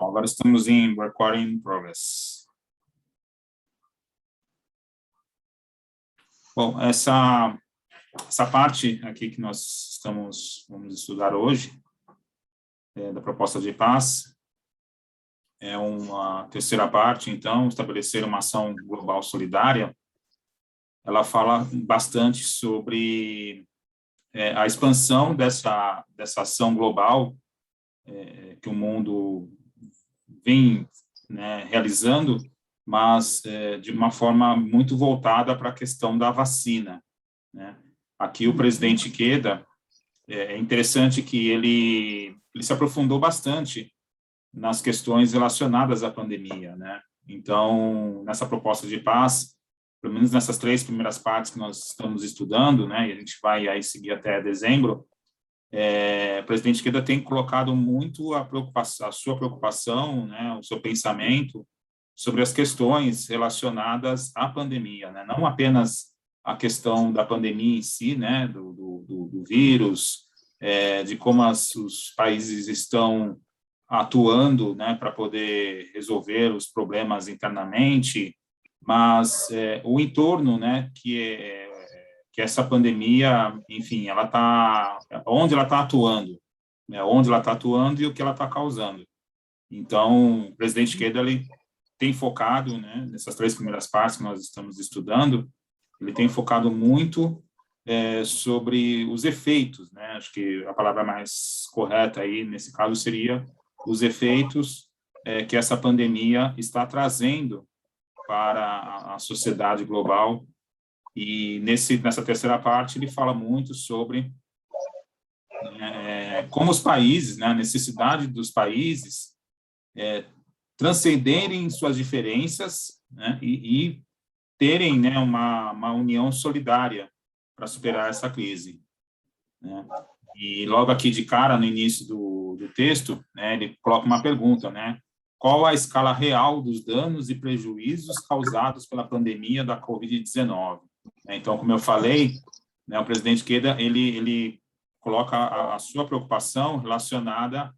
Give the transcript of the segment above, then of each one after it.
Bom, agora estamos em Recording in Progress. Bom, essa parte aqui que nós vamos estudar hoje, da proposta de paz, é uma terceira parte, então, estabelecer uma ação global solidária. Ela fala bastante sobre a expansão dessa ação global que o mundo vem, né, realizando, mas de uma forma muito voltada para a questão da vacina, né? Aqui o presidente Ikeda, é interessante que ele se aprofundou bastante nas questões relacionadas à pandemia, né? Então, nessa proposta de paz, pelo menos nessas três primeiras partes que nós estamos estudando, né, e a gente vai aí seguir até dezembro, o presidente Ikeda tem colocado muito a sua preocupação, né, o seu pensamento sobre as questões relacionadas à pandemia, né, não apenas a questão da pandemia em si, né, do vírus, de como os países estão atuando, né, para poder resolver os problemas internamente, mas o entorno, né, que essa pandemia, enfim, onde ela está atuando, né, onde ela está atuando e o que ela está causando. Então, o presidente Ikeda, ele tem focado, né, nessas três primeiras partes que nós estamos estudando, ele tem focado muito sobre os efeitos, né, acho que a palavra mais correta aí, nesse caso, seria os efeitos que essa pandemia está trazendo para a sociedade global. E nessa terceira parte ele fala muito sobre como os países, né, a necessidade dos países transcenderem suas diferenças, né, e terem, né, uma união solidária para superar essa crise, né? E logo aqui de cara, no início do texto, né, ele coloca uma pergunta, né? Qual a escala real dos danos e prejuízos causados pela pandemia da Covid-19? Então, como eu falei, né, o presidente Ikeda, ele coloca a sua preocupação relacionada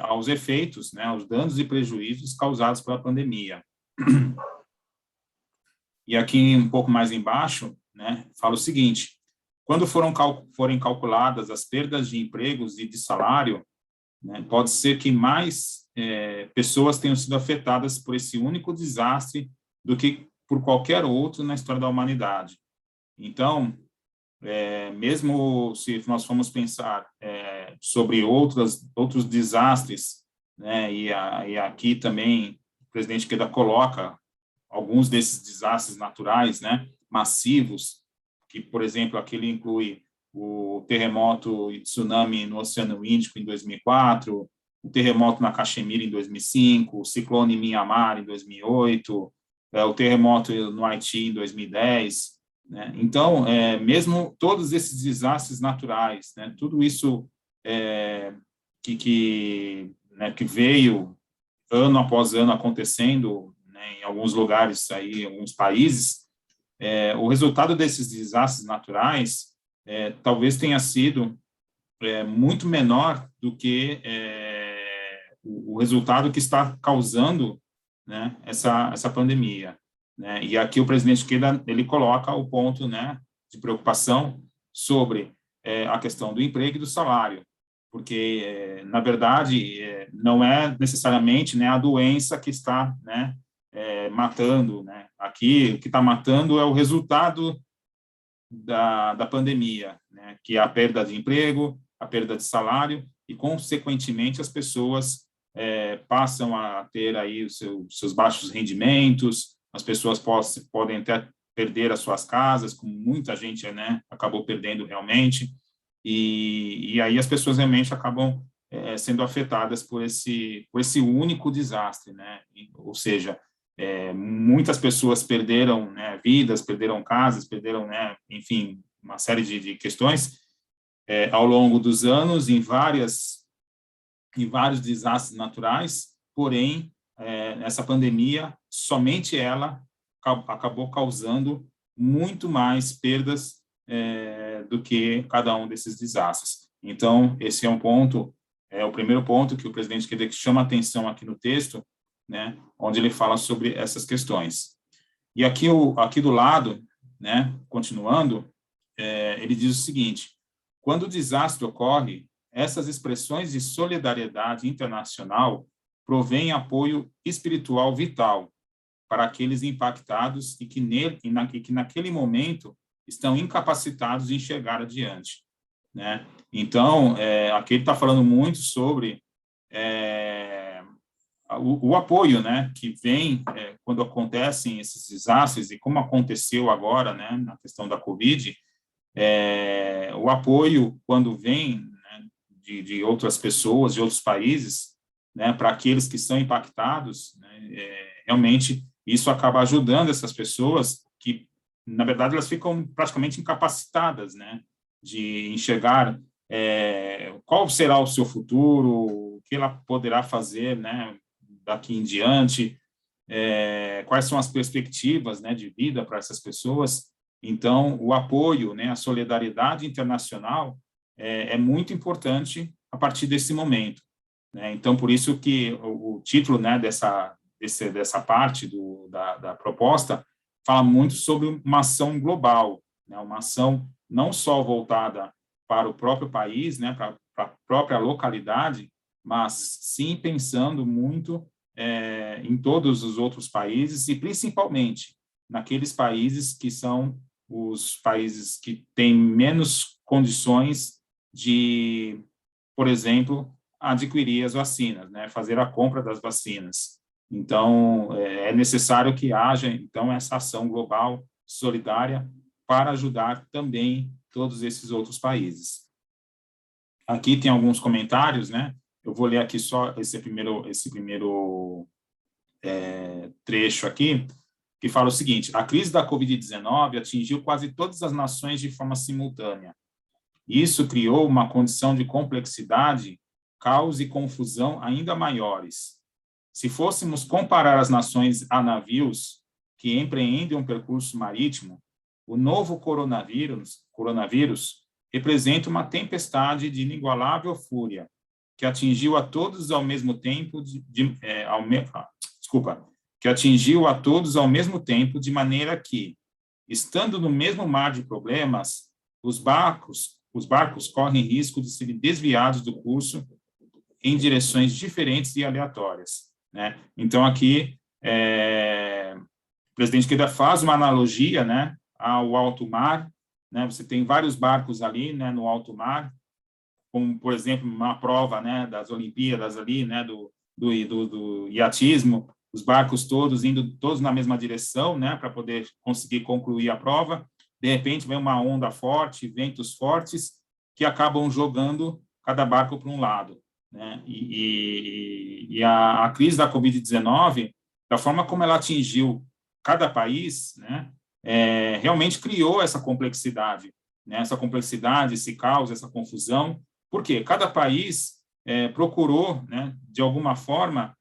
aos efeitos, né, aos danos e prejuízos causados pela pandemia. E aqui, um pouco mais embaixo, né, fala o seguinte: quando forem calculadas as perdas de empregos e de salário, né, pode ser que mais pessoas tenham sido afetadas por esse único desastre do que por qualquer outro na história da humanidade. Então, mesmo se nós formos pensar sobre outros desastres, né, e aqui também o presidente Ikeda coloca alguns desses desastres naturais, né, massivos, que, por exemplo, aqui ele inclui o terremoto e tsunami no Oceano Índico em 2004, o terremoto na Caxemira em 2005, o ciclone em Mianmar em 2008, o terremoto no Haiti em 2010, né? Então, mesmo todos esses desastres naturais, né, tudo isso né, que veio ano após ano acontecendo, né, em alguns lugares aí, em alguns países, o resultado desses desastres naturais talvez tenha sido muito menor do que o resultado que está causando, né, essa pandemia, né? E aqui o presidente Ikeda, ele coloca o ponto, né, de preocupação sobre a questão do emprego e do salário, porque na verdade não é necessariamente, né, a doença que está, né, matando, né? Aqui o que está matando é o resultado da pandemia, né, que é a perda de emprego, a perda de salário, e, consequentemente, as pessoas passam a ter aí os seus baixos rendimentos, as pessoas podem até perder as suas casas, como muita gente, né, acabou perdendo realmente, e aí as pessoas realmente acabam sendo afetadas por esse único desastre, né, ou seja, muitas pessoas perderam, né, vidas, perderam casas, perderam, né, enfim, uma série de questões ao longo dos anos em vários desastres naturais, porém, essa pandemia, somente ela acabou causando muito mais perdas do que cada um desses desastres. Então, esse é um ponto é o primeiro ponto que o presidente Quebec chama atenção aqui no texto, né, onde ele fala sobre essas questões. E aqui do lado, né, continuando, ele diz o seguinte: quando o desastre ocorre, essas expressões de solidariedade internacional provêm apoio espiritual vital para aqueles impactados e que naquele momento estão incapacitados de enxergar adiante, né? Então, aqui ele está falando muito sobre o apoio, né, que vem quando acontecem esses desastres, e como aconteceu agora, né, na questão da Covid, o apoio quando vem, né, de outras pessoas, de outros países, né, para aqueles que são impactados, né, realmente isso acaba ajudando essas pessoas que, na verdade, elas ficam praticamente incapacitadas, né, de enxergar qual será o seu futuro, o que ela poderá fazer, né, daqui em diante, quais são as perspectivas, né, de vida para essas pessoas. Então, o apoio, né, a solidariedade internacional é muito importante a partir desse momento, né? Então, por isso que o título, né, dessa parte da proposta fala muito sobre uma ação global, né, uma ação não só voltada para o próprio país, né, para a própria localidade, mas sim pensando muito em todos os outros países e principalmente naqueles países que são os países que têm menos condições de, por exemplo, adquirir as vacinas, né, fazer a compra das vacinas. Então, é necessário que haja, então, essa ação global solidária para ajudar também todos esses outros países. Aqui tem alguns comentários, né? Eu vou ler aqui só esse primeiro trecho aqui, que fala o seguinte: a crise da Covid-19 atingiu quase todas as nações de forma simultânea. Isso criou uma condição de complexidade, caos e confusão ainda maiores. Se fôssemos comparar as nações a navios que empreendem um percurso marítimo, o novo coronavírus representa uma tempestade de inigualável fúria, que atingiu a todos ao mesmo tempo que atingiu a todos ao mesmo tempo, de maneira que, estando no mesmo mar de problemas, os barcos correm risco de serem desviados do curso em direções diferentes e aleatórias, né? Então, aqui, o presidente Queda faz uma analogia, né, ao alto mar, né? Você tem vários barcos ali, né, no alto mar, como, por exemplo, uma prova, né, das Olimpíadas ali, né, do iatismo, os barcos todos indo todos na mesma direção, né, para poder conseguir concluir a prova. De repente, vem uma onda forte, ventos fortes, que acabam jogando cada barco para um lado, né? E a crise da Covid-19, da forma como ela atingiu cada país, né, realmente criou essa complexidade, né, esse caos, essa confusão, porque cada país procurou, né, de alguma forma,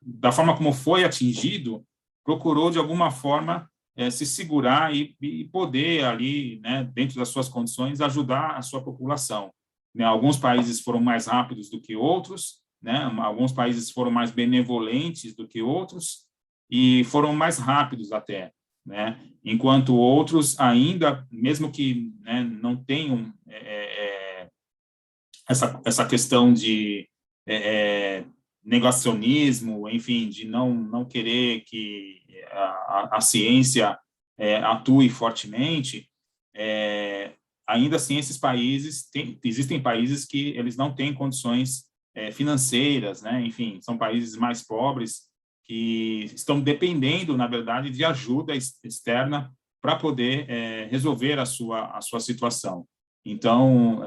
da forma como foi atingido, procurou, de alguma forma, se segurar e poder ali, né, dentro das suas condições, ajudar a sua população, né? Alguns países foram mais rápidos do que outros, né? Alguns países foram mais benevolentes do que outros e foram mais rápidos até, né? Enquanto outros ainda, mesmo que, né, não tenham essa questão de negacionismo, enfim, de não querer que a ciência atue fortemente, ainda assim esses países existem países que eles não têm condições financeiras, né? Enfim, são países mais pobres que estão dependendo, na verdade, de ajuda externa para poder resolver a sua situação. Então,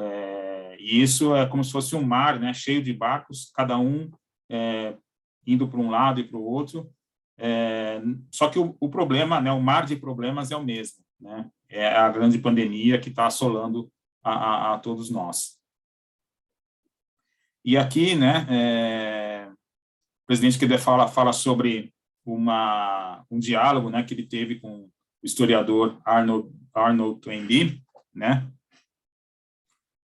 e isso é como se fosse um mar, né, cheio de barcos, cada um indo para um lado e para o outro. Só que o problema, né, o mar de problemas é o mesmo, né? É a grande pandemia que está assolando a todos nós. E aqui, né, o presidente Queda fala sobre um diálogo, né, que ele teve com o historiador Arnold Toynbee, né?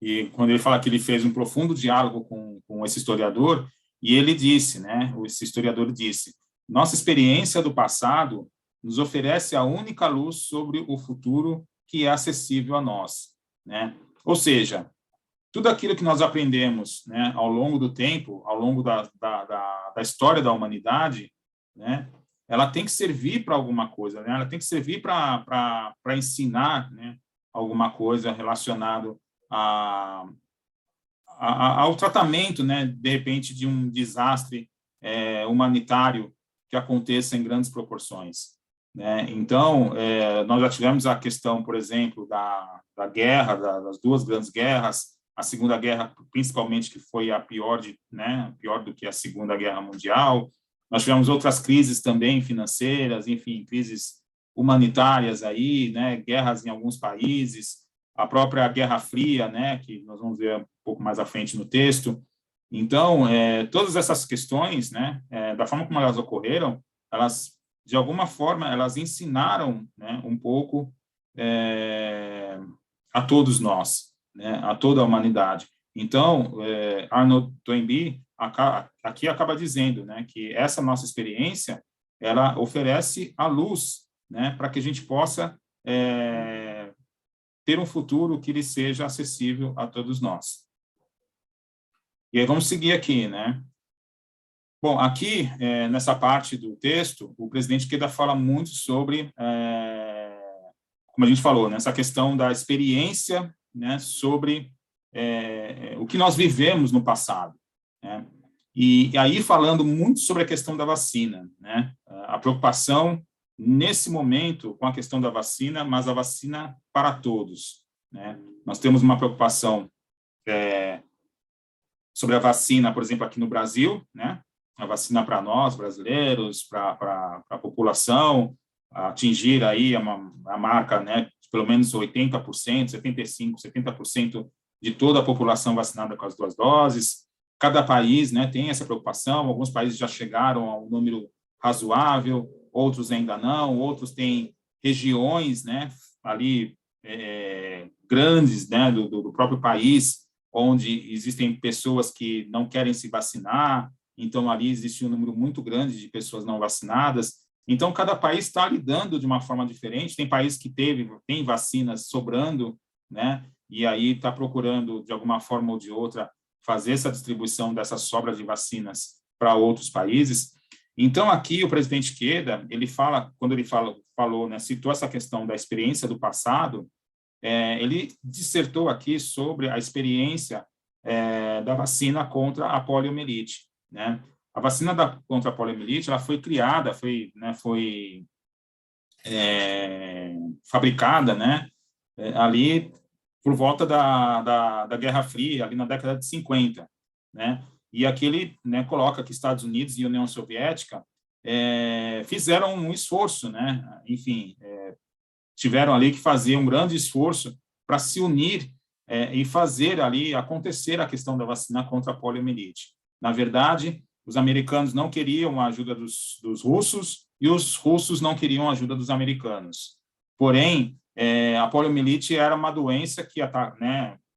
E quando ele fala que ele fez um profundo diálogo com esse historiador, e ele disse, né, esse historiador disse, nossa experiência do passado nos oferece a única luz sobre o futuro que é acessível a nós, né? Ou seja, tudo aquilo que nós aprendemos, né, ao longo do tempo, ao longo da história da humanidade, né, ela tem que servir para alguma coisa, né? Ela tem que servir para ensinar, né, alguma coisa relacionado ao tratamento, né, de repente, de um desastre humanitário que aconteça em grandes proporções, né? Então, nós já tivemos a questão, por exemplo, da guerra, das duas grandes guerras, a Segunda Guerra, principalmente, que foi a pior, né, pior do que a Segunda Guerra Mundial. Nós tivemos outras crises também financeiras, enfim, crises humanitárias aí, né, guerras em alguns países, a própria Guerra Fria, né, que nós vamos ver um pouco mais à frente no texto. Então, todas essas questões, né, da forma como elas ocorreram, elas, de alguma forma, elas ensinaram, né, um pouco a todos nós, né, a toda a humanidade. Então, Arnold Toynbee aqui acaba dizendo, né, que essa nossa experiência, ela oferece a luz, né, para que a gente possa ter um futuro que lhe seja acessível a todos nós. E aí vamos seguir aqui, né? Bom, aqui, nessa parte do texto, o presidente Queda fala muito sobre, como a gente falou, nessa questão da experiência, né, sobre o que nós vivemos no passado, né? E aí falando muito sobre a questão da vacina, né? A preocupação nesse momento com a questão da vacina, mas a vacina para todos, né? Nós temos uma preocupação sobre a vacina, por exemplo, aqui no Brasil, né? A vacina para nós, brasileiros, para a população, atingir aí a marca, né, de pelo menos 80%, 75%, 70% de toda a população vacinada com as 2 doses. Cada país, né, tem essa preocupação, alguns países já chegaram a um número razoável, outros ainda não, outros têm regiões, né, ali grandes, né, do próprio país, onde existem pessoas que não querem se vacinar, então ali existe um número muito grande de pessoas não vacinadas. Então, cada país está lidando de uma forma diferente. Tem país que tem vacinas sobrando, né? E aí está procurando, de alguma forma ou de outra, fazer essa distribuição dessa sobra de vacinas para outros países. Então, aqui o presidente Queda, ele fala, quando ele falou, né, citou essa questão da experiência do passado, ele dissertou aqui sobre a experiência da vacina contra a poliomielite, né? A vacina contra a poliomielite, ela foi criada, foi fabricada, né, ali por volta da Guerra Fria, ali na década de 50, né? E aqui ele, né, coloca que Estados Unidos e União Soviética fizeram um esforço, né? Enfim, tiveram ali que fazer um grande esforço para se unir e fazer ali acontecer a questão da vacina contra a poliomielite. Na verdade, os americanos não queriam a ajuda dos russos e os russos não queriam a ajuda dos americanos. Porém, a poliomielite era uma doença que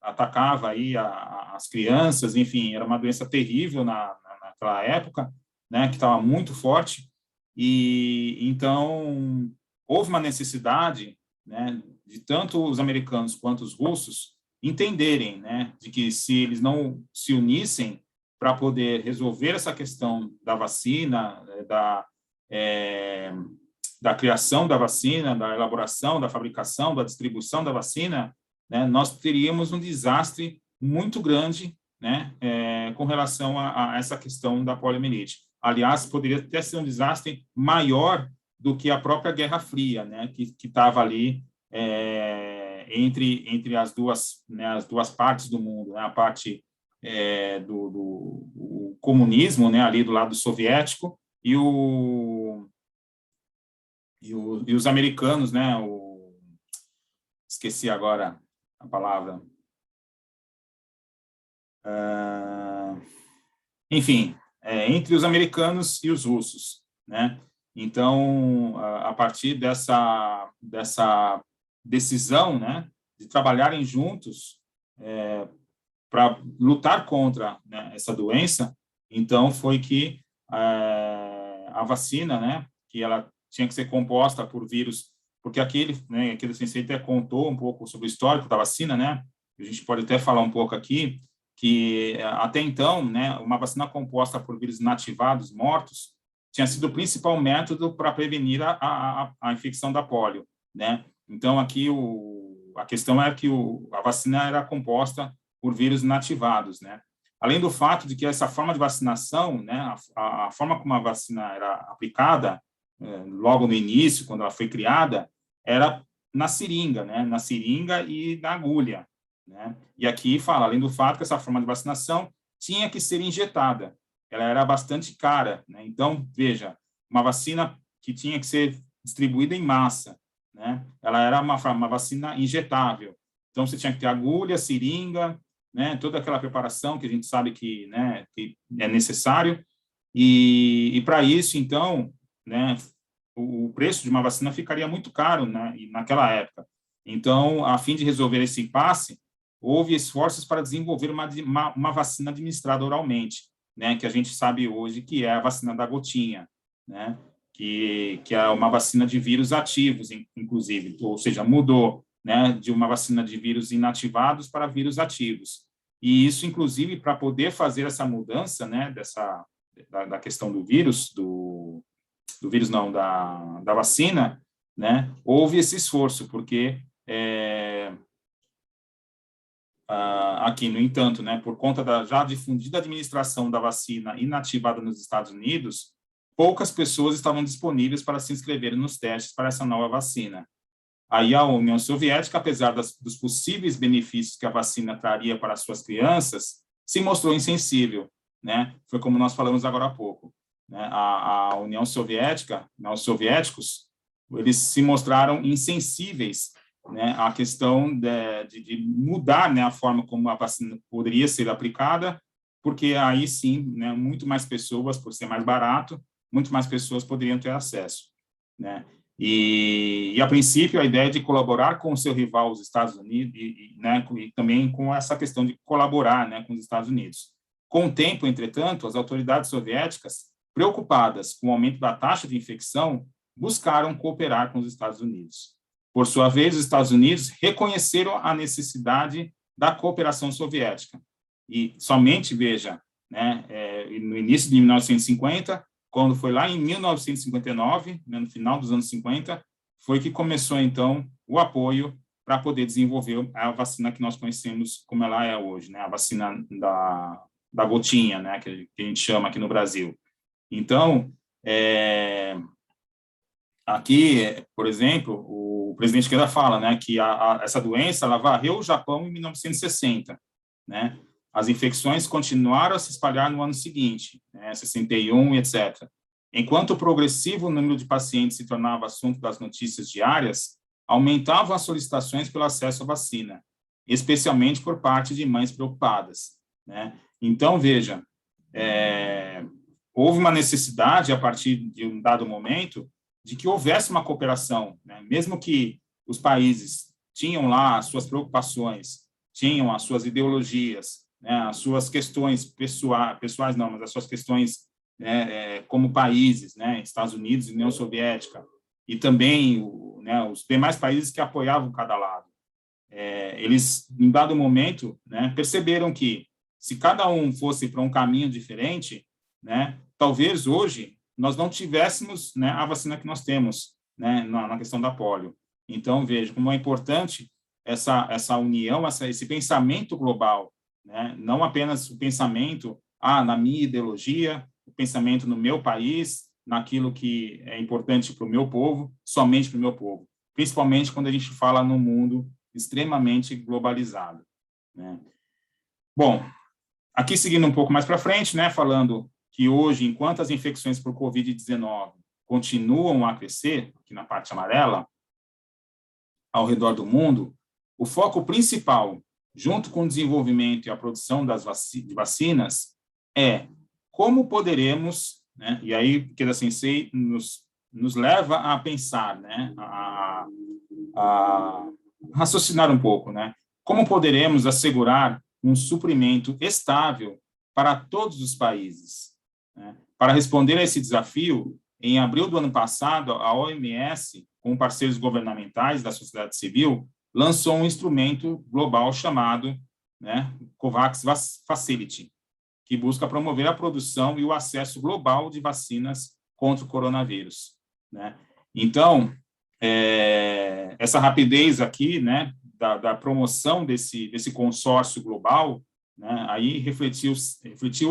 atacava aí as crianças, enfim, era uma doença terrível naquela época, né, que estava muito forte, e então houve uma necessidade, né, de tanto os americanos quanto os russos entenderem, né, de que se eles não se unissem para poder resolver essa questão da vacina, da criação da vacina, da elaboração, da fabricação, da distribuição da vacina, né, nós teríamos um desastre muito grande, né, com relação a essa questão da poliomielite. Aliás, poderia até ser um desastre maior do que a própria Guerra Fria, né, que estava ali entre as duas, né, as duas partes do mundo, né, a parte do comunismo, né, ali do lado soviético, e os americanos, né, esqueci agora a palavra, enfim, entre os americanos e os russos, né? Então, a partir dessa decisão, né, de trabalharem juntos, para lutar contra, né, essa doença. Então, foi que a vacina, né, que ela tinha que ser composta por vírus, porque aquele sensei até contou um pouco sobre o histórico da vacina, né? A gente pode até falar um pouco aqui, que até então, né, uma vacina composta por vírus inativados, mortos, tinha sido o principal método para prevenir a infecção da polio, né? Então, aqui a questão é que a vacina era composta por vírus inativados, né? Além do fato de que essa forma de vacinação, né, a forma como a vacina era aplicada, logo no início, quando ela foi criada, era na seringa, né, na seringa e na agulha, né? E aqui fala, além do fato que essa forma de vacinação tinha que ser injetada, ela era bastante cara, né? Então, veja, uma vacina que tinha que ser distribuída em massa, né? Ela era uma vacina injetável. Então, você tinha que ter agulha, seringa, né? Toda aquela preparação que a gente sabe que, né, que é necessário. E para isso, então, né, o preço de uma vacina ficaria muito caro, né, naquela época. Então, a fim de resolver esse impasse, houve esforços para desenvolver uma vacina administrada oralmente, né, que a gente sabe hoje que é a vacina da gotinha, né, que é uma vacina de vírus ativos, inclusive, ou seja, mudou, né, de uma vacina de vírus inativados para vírus ativos. E isso, inclusive, para poder fazer essa mudança, né, da questão do vírus, do vírus não, da vacina, né, houve esse esforço, porque aqui, no entanto, né, por conta da já difundida administração da vacina inativada nos Estados Unidos, poucas pessoas estavam disponíveis para se inscreverem nos testes para essa nova vacina. Aí a União Soviética, apesar dos possíveis benefícios que a vacina traria para as suas crianças, se mostrou insensível, né? Foi como nós falamos agora há pouco, né? A União Soviética, os soviéticos, eles se mostraram insensíveis, né, à questão de mudar, né, a forma como a vacina poderia ser aplicada, porque aí sim, né, muito mais pessoas, por ser mais barato, muito mais pessoas poderiam ter acesso, né? E a princípio, a ideia de colaborar com o seu rival, os Estados Unidos, né, e também com essa questão de colaborar, né, com os Estados Unidos. Com o tempo, entretanto, as autoridades soviéticas, preocupadas com o aumento da taxa de infecção, buscaram cooperar com os Estados Unidos. Por sua vez, os Estados Unidos reconheceram a necessidade da cooperação soviética. E somente, veja, né, no início de 1950, quando foi lá em 1959, né, no final dos anos 50, foi que começou, então, o apoio para poder desenvolver a vacina que nós conhecemos como ela é hoje, né, a vacina da gotinha, né, que a gente chama aqui no Brasil. Então, aqui, por exemplo, o presidente Keda fala, né, que essa doença ela varreu o Japão em 1960, né? As infecções continuaram a se espalhar no ano seguinte, né, 61 e etc. Enquanto o progressivo número de pacientes se tornava assunto das notícias diárias, aumentavam as solicitações pelo acesso à vacina, especialmente por parte de mães preocupadas, né? Então, veja, houve uma necessidade, a partir de um dado momento, de que houvesse uma cooperação, né? Mesmo que os países tinham lá as suas preocupações, tinham as suas ideologias, né, as suas questões pessoais não, mas as suas questões, né, como países, né, Estados Unidos e União Soviética, e também né, os demais países que apoiavam cada lado. Eles, em dado momento, né, perceberam que, se cada um fosse para um caminho diferente, né, talvez hoje nós não tivéssemos, né, a vacina que nós temos, né, na questão da polio. Então, veja como é importante essa união, esse pensamento global, né? Não apenas o pensamento na minha ideologia, o pensamento no meu país, naquilo que é importante para o meu povo, somente para o meu povo, principalmente quando a gente fala num mundo extremamente globalizado, né? Bom, aqui seguindo um pouco mais para frente, né, falando que hoje, enquanto as infecções por Covid-19 continuam a crescer, aqui na parte amarela, ao redor do mundo, o foco principal, junto com o desenvolvimento e a produção de vacinas, é como poderemos, né, e aí Keda Sensei nos leva a pensar, né, a raciocinar um pouco, né, como poderemos assegurar um suprimento estável para todos os países? Para responder a esse desafio, em abril do ano passado, a OMS, com parceiros governamentais da sociedade civil, lançou um instrumento global chamado, COVAX Facility, que busca promover a produção e o acesso global de vacinas contra o coronavírus. Então, essa rapidez aqui, da promoção desse consórcio global, aí refletiu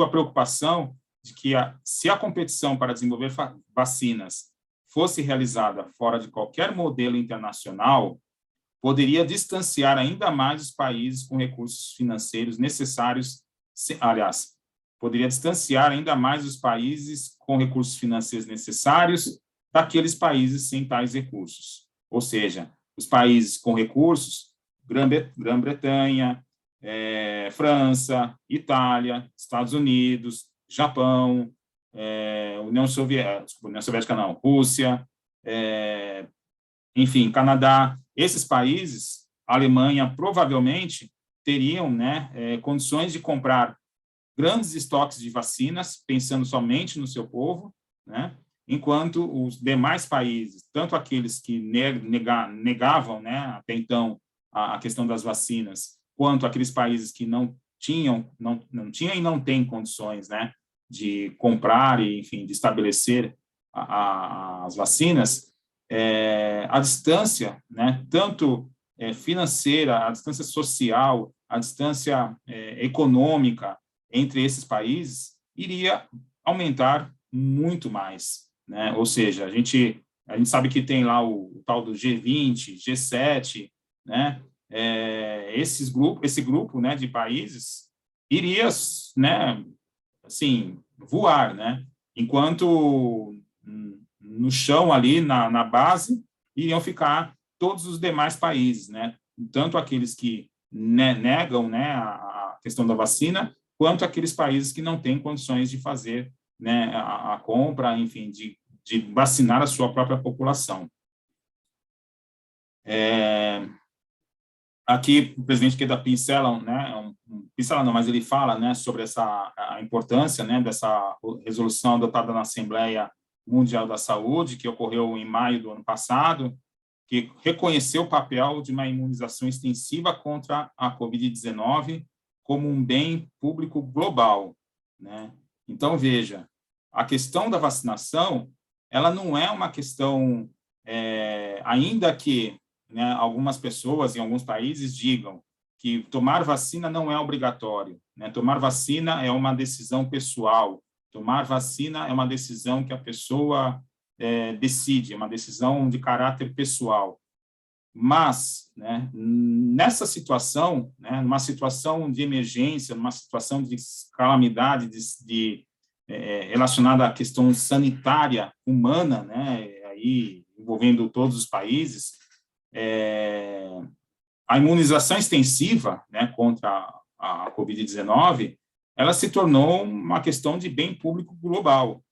a preocupação de que se a competição para desenvolver vacinas fosse realizada fora de qualquer modelo internacional, poderia distanciar ainda mais os países com recursos financeiros necessários, aliás, poderia distanciar ainda mais os países com recursos financeiros necessários daqueles países sem tais recursos. Ou seja, os países com recursos, Grã-Bretanha, França, Itália, Estados Unidos, Japão, União Soviética não, Rússia, enfim, Canadá. Esses países, a Alemanha provavelmente teriam condições de comprar grandes estoques de vacinas, pensando somente no seu povo, enquanto os demais países, tanto aqueles que negavam até então a questão das vacinas, quanto aqueles países que não tinham e não têm condições de comprar e, enfim, de estabelecer as vacinas, a distância, tanto financeira, a distância social, a distância econômica entre esses países iria aumentar muito mais, Ou seja, a gente sabe que tem lá o tal do G20, G7, esse grupo, de países iria, assim, voar, enquanto no chão ali na base iriam ficar todos os demais países, tanto aqueles que negam, a questão da vacina, quanto aqueles países que não têm condições de fazer a compra, enfim, de vacinar a sua própria população. Aqui o presidente Queda pincela, pincela não, mas ele fala, sobre a importância, dessa resolução adotada na Assembleia Mundial da Saúde, que ocorreu em maio do ano passado, que reconheceu o papel de uma imunização extensiva contra a Covid-19 como um bem público global, Então, veja, a questão da vacinação, ela não é uma questão, ainda que algumas pessoas em alguns países digam que tomar vacina não é obrigatório, tomar vacina é uma decisão pessoal, tomar vacina é uma decisão que a pessoa decide, é uma decisão de caráter pessoal. Mas, nessa situação, numa situação de emergência, numa situação de calamidade relacionada à questão sanitária humana, aí envolvendo todos os países, a imunização extensiva, contra a Covid-19, ela se tornou uma questão de bem público global,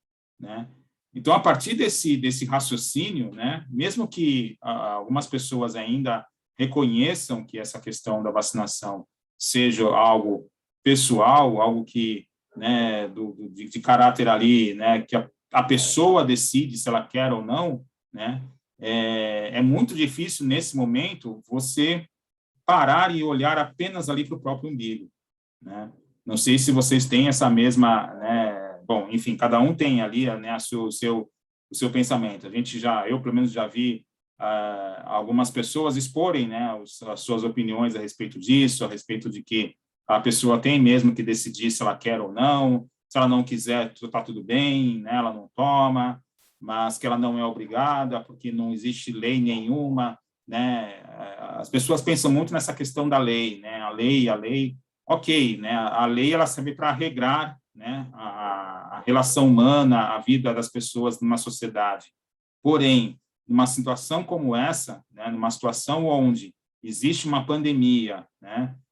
Então, a partir desse raciocínio, mesmo que algumas pessoas ainda reconheçam que essa questão da vacinação seja algo pessoal, algo que, de caráter ali, que a pessoa decide se ela quer ou não, é muito difícil, nesse momento, você parar e olhar apenas ali para o próprio umbigo, Não sei se vocês têm essa mesma, bom, enfim, cada um tem ali, o seu pensamento. Eu pelo menos já vi algumas pessoas exporem, as suas opiniões a respeito disso, a respeito de que a pessoa tem mesmo que decidir se ela quer ou não, se ela não quiser, está tudo bem, ela não toma, mas que ela não é obrigada, porque não existe lei nenhuma, As pessoas pensam muito nessa questão da lei, a lei, ok, a lei ela serve para regrar, a relação humana, a vida das pessoas numa sociedade. Porém, numa situação como essa, numa situação onde existe uma pandemia,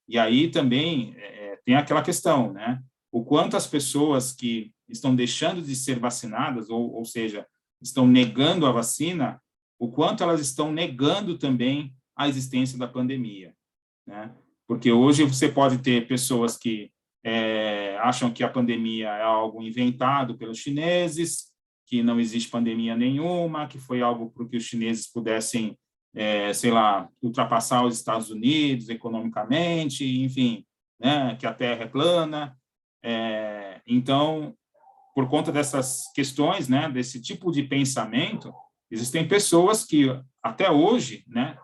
e aí também tem aquela questão, o quanto as pessoas que estão deixando de ser vacinadas, ou seja, estão negando a vacina, o quanto elas estão negando também a existência da pandemia, Porque hoje você pode ter pessoas que acham que a pandemia é algo inventado pelos chineses, que não existe pandemia nenhuma, que foi algo para que os chineses pudessem, sei lá, ultrapassar os Estados Unidos economicamente, enfim, né, que a Terra é plana. Então, por conta dessas questões, né, desse tipo de pensamento, existem pessoas que, até hoje, né,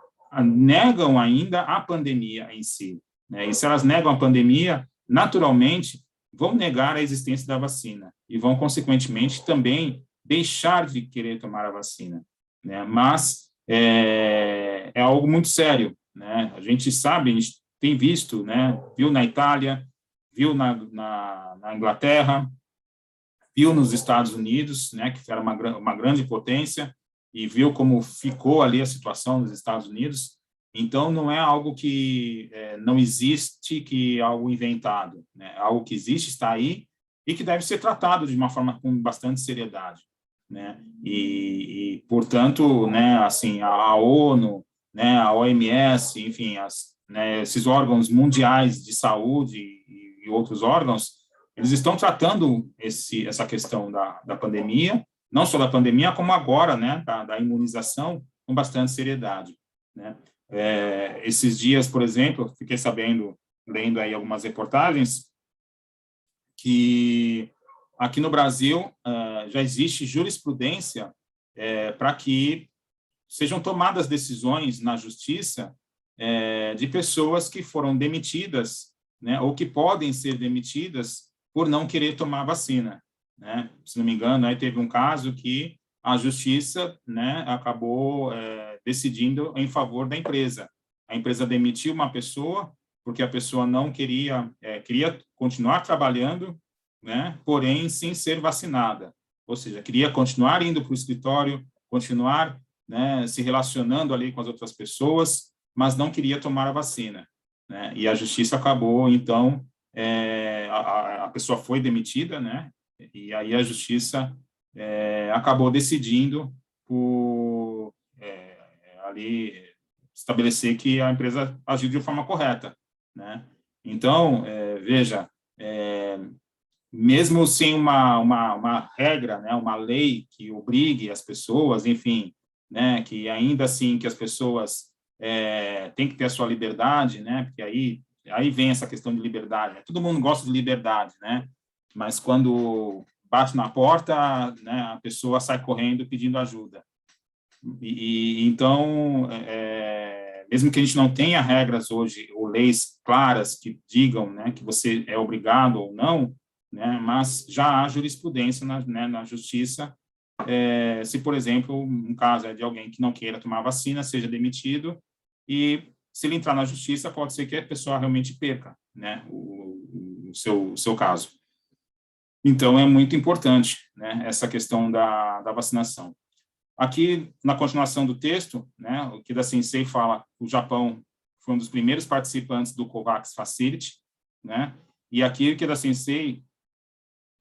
negam ainda a pandemia em si, né? E se elas negam a pandemia, naturalmente, vão negar a existência da vacina e vão, consequentemente, também deixar de querer tomar a vacina, né? Mas é algo muito sério, né? A gente sabe, a gente tem visto, né? Viu na Itália, viu na Inglaterra, viu nos Estados Unidos, né, que era uma grande potência, e viu como ficou ali a situação nos Estados Unidos. Então, não é algo que não existe, que é algo inventado, né? Algo que existe, está aí, e que deve ser tratado de uma forma com bastante seriedade, né? Portanto, né, assim, a ONU, né, a OMS, enfim, né, esses órgãos mundiais de saúde e outros órgãos, eles estão tratando essa questão da pandemia, não só da pandemia, como agora, né, da imunização, com bastante seriedade, né? Esses dias, por exemplo, fiquei sabendo, lendo aí algumas reportagens, que aqui no Brasil já existe jurisprudência para que sejam tomadas decisões na justiça de pessoas que foram demitidas, né, ou que podem ser demitidas por não querer tomar vacina, né? Se não me engano, aí teve um caso que a justiça, né, acabou decidindo em favor da empresa. A empresa demitiu uma pessoa porque a pessoa não queria continuar trabalhando, né, porém sem ser vacinada. Ou seja, queria continuar indo para o escritório, continuar, né, se relacionando ali com as outras pessoas, mas não queria tomar a vacina, né? E a justiça acabou, então, a pessoa foi demitida, né? E aí a justiça acabou decidindo por ali estabelecer que a empresa agiu de forma correta, né? Então, veja, mesmo sem uma regra, né, uma lei que obrigue as pessoas, enfim, né, que ainda assim que as pessoas têm que ter a sua liberdade, né, porque aí vem essa questão de liberdade, né? Todo mundo gosta de liberdade, né, mas quando bate na porta, né, a pessoa sai correndo pedindo ajuda. Então, mesmo que a gente não tenha regras hoje ou leis claras que digam, né, que você é obrigado ou não, né, mas já há jurisprudência na justiça, se, por exemplo, um caso de alguém que não queira tomar vacina, seja demitido, e se ele entrar na justiça, pode ser que a pessoa realmente perca, né, o seu caso. Então, é muito importante, né, essa questão da vacinação. Aqui, na continuação do texto, né, o Kida Sensei fala que o Japão foi um dos primeiros participantes do COVAX Facility, né, e aqui o Kida Sensei,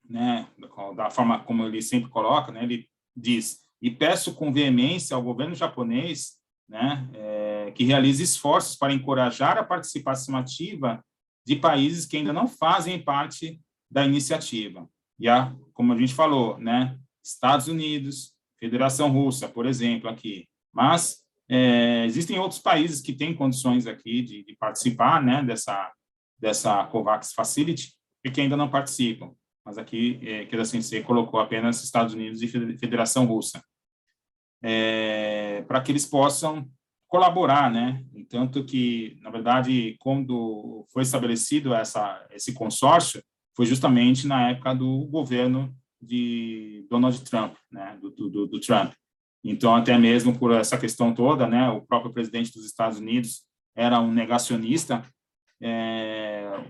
né, da forma como ele sempre coloca, né, ele diz: e peço com veemência ao governo japonês, né, que realize esforços para encorajar a participação ativa de países que ainda não fazem parte da iniciativa. E como a gente falou, né, Estados Unidos, Federação Russa, por exemplo, aqui. Mas existem outros países que têm condições aqui de participar, né, dessa COVAX Facility e que ainda não participam. Mas aqui, Kida Sensei colocou apenas Estados Unidos e Federação Russa, para que eles possam colaborar, né? Tanto que, na verdade, quando foi estabelecido esse consórcio, foi justamente na época do governo de Donald Trump, né? Do Trump. Então, até mesmo por essa questão toda, né? O próprio presidente dos Estados Unidos era um negacionista.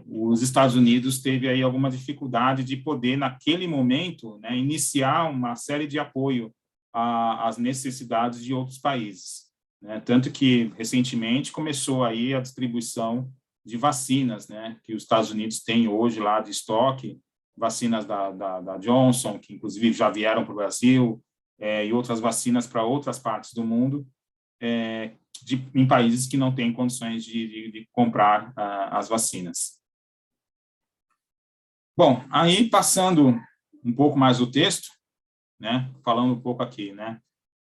Os Estados Unidos teve aí alguma dificuldade de poder, naquele momento, né, iniciar uma série de apoio às necessidades de outros países, né? Tanto que, recentemente, começou aí a distribuição de vacinas, né, que os Estados Unidos têm hoje lá de estoque, vacinas da Johnson, que inclusive já vieram para o Brasil, e outras vacinas para outras partes do mundo, em países que não têm condições de comprar as vacinas. Bom, aí passando um pouco mais o texto, né, falando um pouco aqui, né,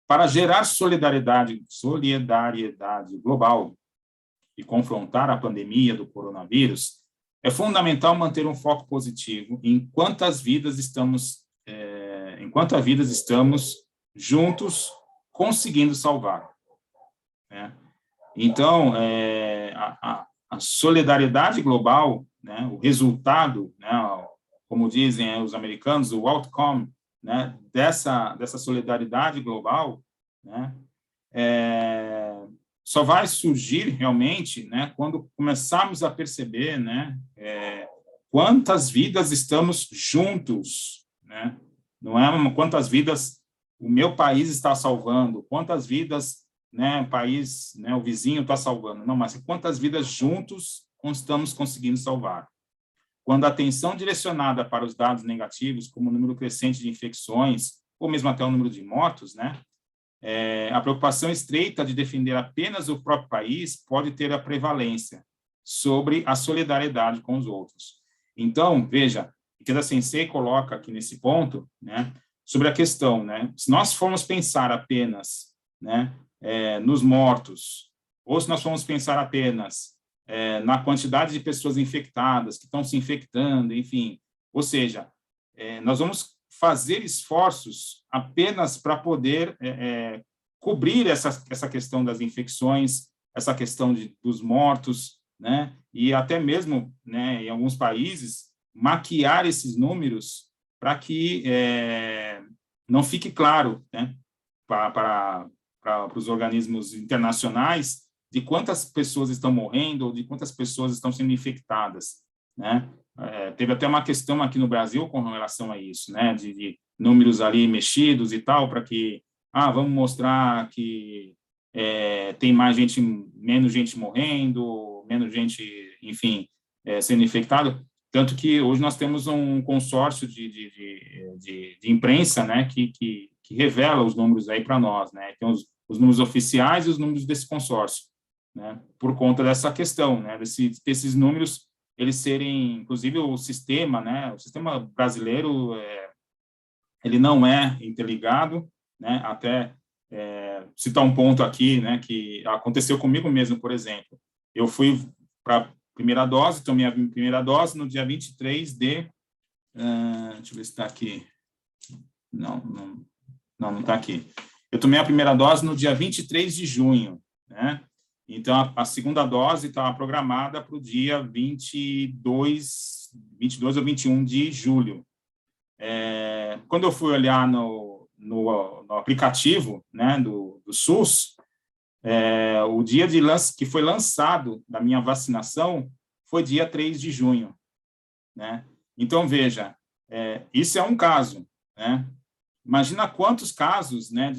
para gerar solidariedade global e confrontar a pandemia do coronavírus, é fundamental manter um foco positivo em quantas vidas estamos juntos conseguindo salvar, né? Então, a solidariedade global, né, o resultado, né, como dizem os americanos, o outcome, né, dessa solidariedade global, né, só vai surgir realmente, né, quando começarmos a perceber, né, quantas vidas estamos juntos, né? Não é quantas vidas o meu país está salvando, quantas vidas, né, o país, né, o vizinho está salvando, não, mas quantas vidas juntos estamos conseguindo salvar. Quando a atenção direcionada para os dados negativos, como o número crescente de infecções, ou mesmo até o número de mortos, né, a preocupação estreita de defender apenas o próprio país pode ter a prevalência sobre a solidariedade com os outros. Então, veja, Ikeda Sensei coloca aqui nesse ponto, né, sobre a questão, né, se nós formos pensar apenas, né, nos mortos, ou se nós formos pensar apenas na quantidade de pessoas infectadas, que estão se infectando, enfim, ou seja, nós vamos fazer esforços apenas para poder cobrir essa questão das infecções, essa questão dos mortos, né, e até mesmo, né, em alguns países, maquiar esses números para que não fique claro, né, para os organismos internacionais de quantas pessoas estão morrendo ou de quantas pessoas estão sendo infectadas, né? Teve até uma questão aqui no Brasil com relação a isso, né, de números ali mexidos e tal, para que, vamos mostrar que tem menos gente morrendo, menos gente, enfim, sendo infectado, tanto que hoje nós temos um consórcio de imprensa, né, que revela os números aí para nós, né, tem os números oficiais e os números desse consórcio, né, por conta dessa questão, né, desses números, eles serem, inclusive o sistema, né, o sistema brasileiro, ele não é interligado, né, até citar um ponto aqui, né, que aconteceu comigo mesmo, por exemplo, eu fui para primeira dose, tomei a primeira dose no dia 23 de... deixa eu ver se está aqui. Não está aqui. Eu tomei a primeira dose no dia 23 de junho, né? Então, a segunda dose estava programada para o dia 22 ou 21 de julho. Quando eu fui olhar no aplicativo, né, do SUS, o dia que foi lançado da minha vacinação foi dia 3 de junho, né? Então, veja, isso é um caso, né? Imagina quantos casos, né,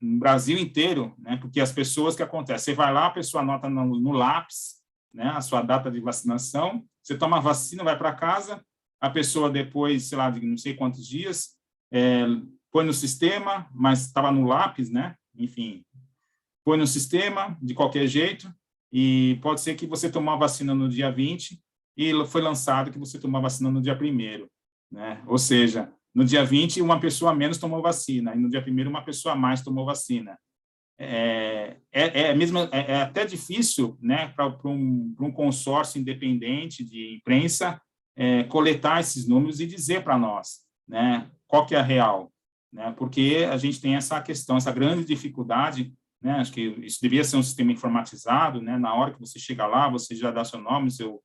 no Brasil inteiro, né, porque as pessoas, que acontece? Você vai lá, a pessoa anota no lápis, né, a sua data de vacinação, você toma a vacina, vai para casa, a pessoa depois, sei lá, de não sei quantos dias, põe no sistema, mas estava no lápis, né, enfim, põe no sistema, de qualquer jeito, e pode ser que você tomou a vacina no dia 20 e foi lançado que você tomou a vacina no dia 1º, né? Ou seja, no dia 20, uma pessoa a menos tomou vacina, e no dia 1º, uma pessoa a mais tomou vacina. É até difícil, né, para um consórcio independente de imprensa coletar esses números e dizer para nós, né, qual que é a real, né, porque a gente tem essa questão, essa grande dificuldade, né, acho que isso deveria ser um sistema informatizado, né, na hora que você chega lá, você já dá seu nome, seu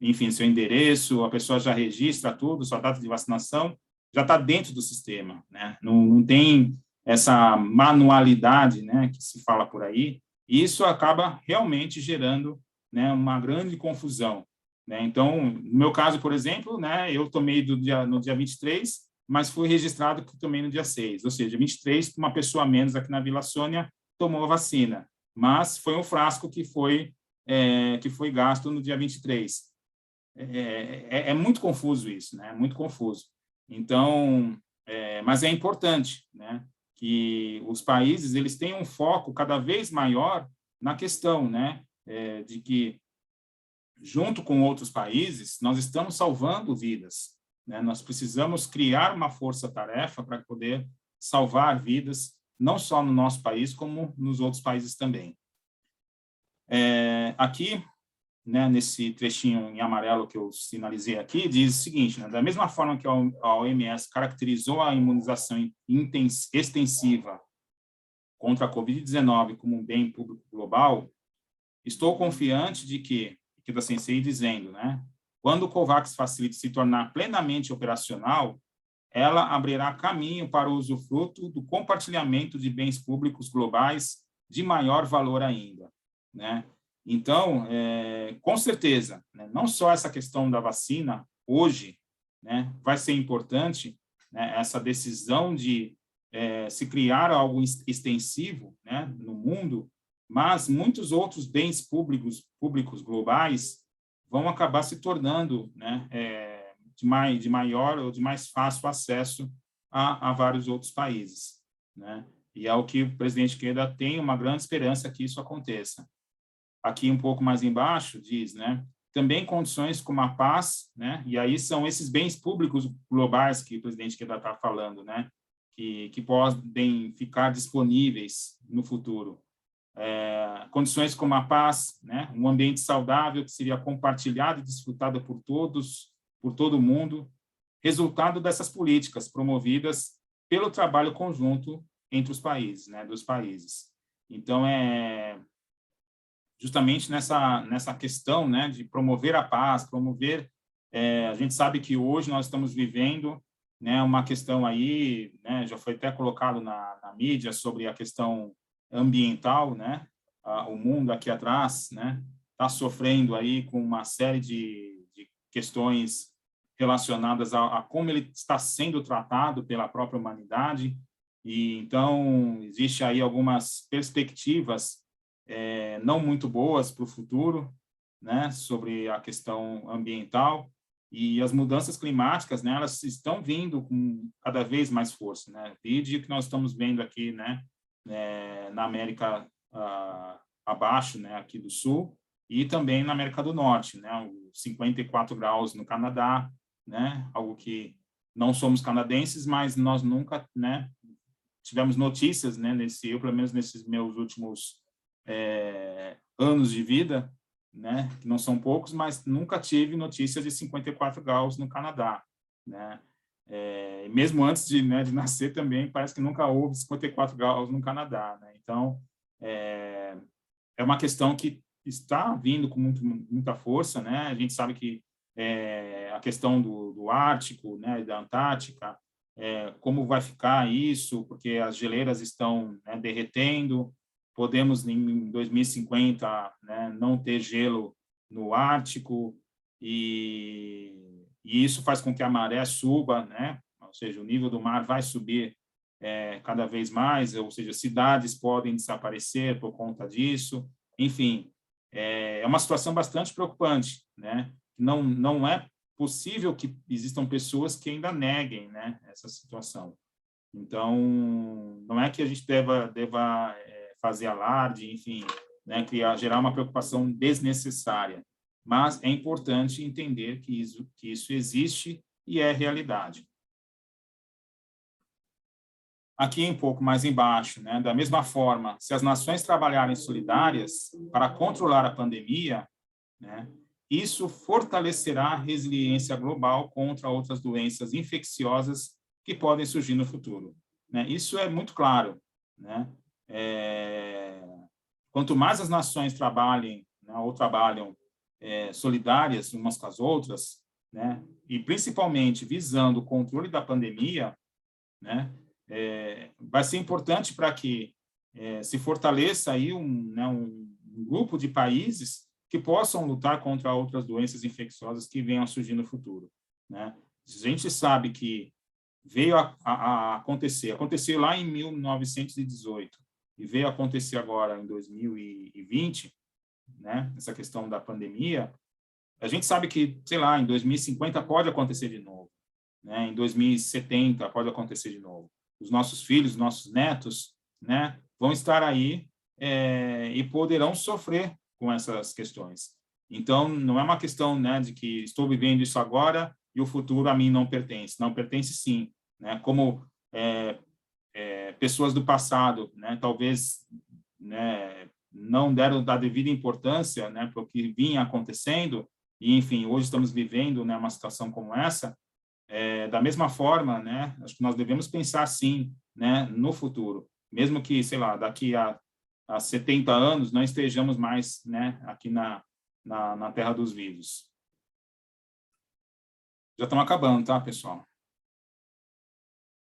endereço, a pessoa já registra tudo, sua data de vacinação, já está dentro do sistema, né, não tem essa manualidade, né, que se fala por aí, e isso acaba realmente gerando, né, uma grande confusão, né? Então, no meu caso, por exemplo, né, eu tomei no dia 23, mas fui registrado que tomei no dia 6, ou seja, 23, uma pessoa a menos aqui na Vila Sônia tomou a vacina, mas foi um frasco que foi gasto no dia 23. É muito confuso isso, né? Muito confuso. Então, mas é importante, né, que os países eles tenham um foco cada vez maior na questão, né, de que, junto com outros países, nós estamos salvando vidas, né? Nós precisamos criar uma força-tarefa para poder salvar vidas, não só no nosso país, como nos outros países também. Aqui, né, nesse trechinho em amarelo que eu sinalizei aqui, diz o seguinte, né, da mesma forma que a OMS caracterizou a imunização extensiva contra a Covid-19 como um bem público global, estou confiante de que da Sensei dizendo, né, quando o COVAX Facility se tornar plenamente operacional, ela abrirá caminho para o usufruto do compartilhamento de bens públicos globais de maior valor ainda, né? Então, com certeza, né, não só essa questão da vacina, hoje, né, vai ser importante, né, essa decisão de se criar algo extensivo, né, no mundo, mas muitos outros bens públicos globais vão acabar se tornando, né, de maior ou de mais fácil acesso a vários outros países, né? E é o que o presidente Queda tem uma grande esperança que isso aconteça. Aqui um pouco mais embaixo diz, né, também condições como a paz, né, e aí são esses bens públicos globais que o presidente Queda está falando, né, que podem ficar disponíveis no futuro. Condições como a paz, né, um ambiente saudável que seria compartilhado e desfrutado por todos, por todo mundo, resultado dessas políticas promovidas pelo trabalho conjunto entre os países, né, dos países. Então, justamente nessa questão, né, de promover a paz, a gente sabe que hoje nós estamos vivendo, né, uma questão aí, né, já foi até colocado na mídia sobre a questão ambiental, né, o mundo aqui atrás, né, está sofrendo aí com uma série de questões relacionadas a como ele está sendo tratado pela própria humanidade, e então existe aí algumas perspectivas não muito boas para o futuro, né, sobre a questão ambiental, e as mudanças climáticas, né, elas estão vindo com cada vez mais força, né, desde que nós estamos vendo aqui, né, na América abaixo, né, aqui do Sul, e também na América do Norte, né, os 54 graus no Canadá, né, algo que não somos canadenses, mas nós nunca, né, tivemos notícias, né, eu pelo menos nesses meus últimos anos de vida, né, que não são poucos, mas nunca tive notícias de 54 graus no Canadá, né, mesmo antes de nascer também, parece que nunca houve 54 graus no Canadá, né, então é uma questão que está vindo com muita força, né, a gente sabe que a questão do Ártico, né, da Antártica, como vai ficar isso, porque as geleiras estão, né, derretendo, podemos, em 2050, né, não ter gelo no Ártico, e isso faz com que a maré suba, né, ou seja, o nível do mar vai subir cada vez mais, ou seja, cidades podem desaparecer por conta disso, enfim, é uma situação bastante preocupante, né, não é possível que existam pessoas que ainda neguem, né, essa situação. Então, não é que a gente deva fazer alarde, enfim, né, gerar uma preocupação desnecessária, mas é importante entender que isso existe e é realidade. Aqui um pouco mais embaixo, né, da mesma forma, se as nações trabalharem solidárias para controlar a pandemia, né, isso fortalecerá a resiliência global contra outras doenças infecciosas que podem surgir no futuro, né? Isso é muito claro, né? Quanto mais as nações trabalhem, né, ou trabalham solidárias umas com as outras, né, e principalmente visando o controle da pandemia, né, vai ser importante para que se fortaleça aí um grupo de países que possam lutar contra outras doenças infecciosas que venham a surgir no futuro, né? A gente sabe que veio a acontecer, aconteceu lá em 1918 e veio a acontecer agora em 2020, né? Essa questão da pandemia, a gente sabe que, sei lá, em 2050 pode acontecer de novo, né? Em 2070 pode acontecer de novo. Os nossos filhos, nossos netos, né, vão estar aí e poderão sofrer com essas questões. Então, não é uma questão, né, de que estou vivendo isso agora e o futuro a mim não pertence. Não pertence, sim. Né? Como pessoas do passado, né, talvez, né, não deram a devida importância, né, para o que vinha acontecendo, e, enfim, hoje estamos vivendo, né, uma situação como essa. Da mesma forma, né, acho que nós devemos pensar, sim, né, no futuro. Mesmo que, sei lá, daqui a 70 anos não estejamos mais, né, aqui na Terra dos Vivos. Já estamos acabando, tá, pessoal?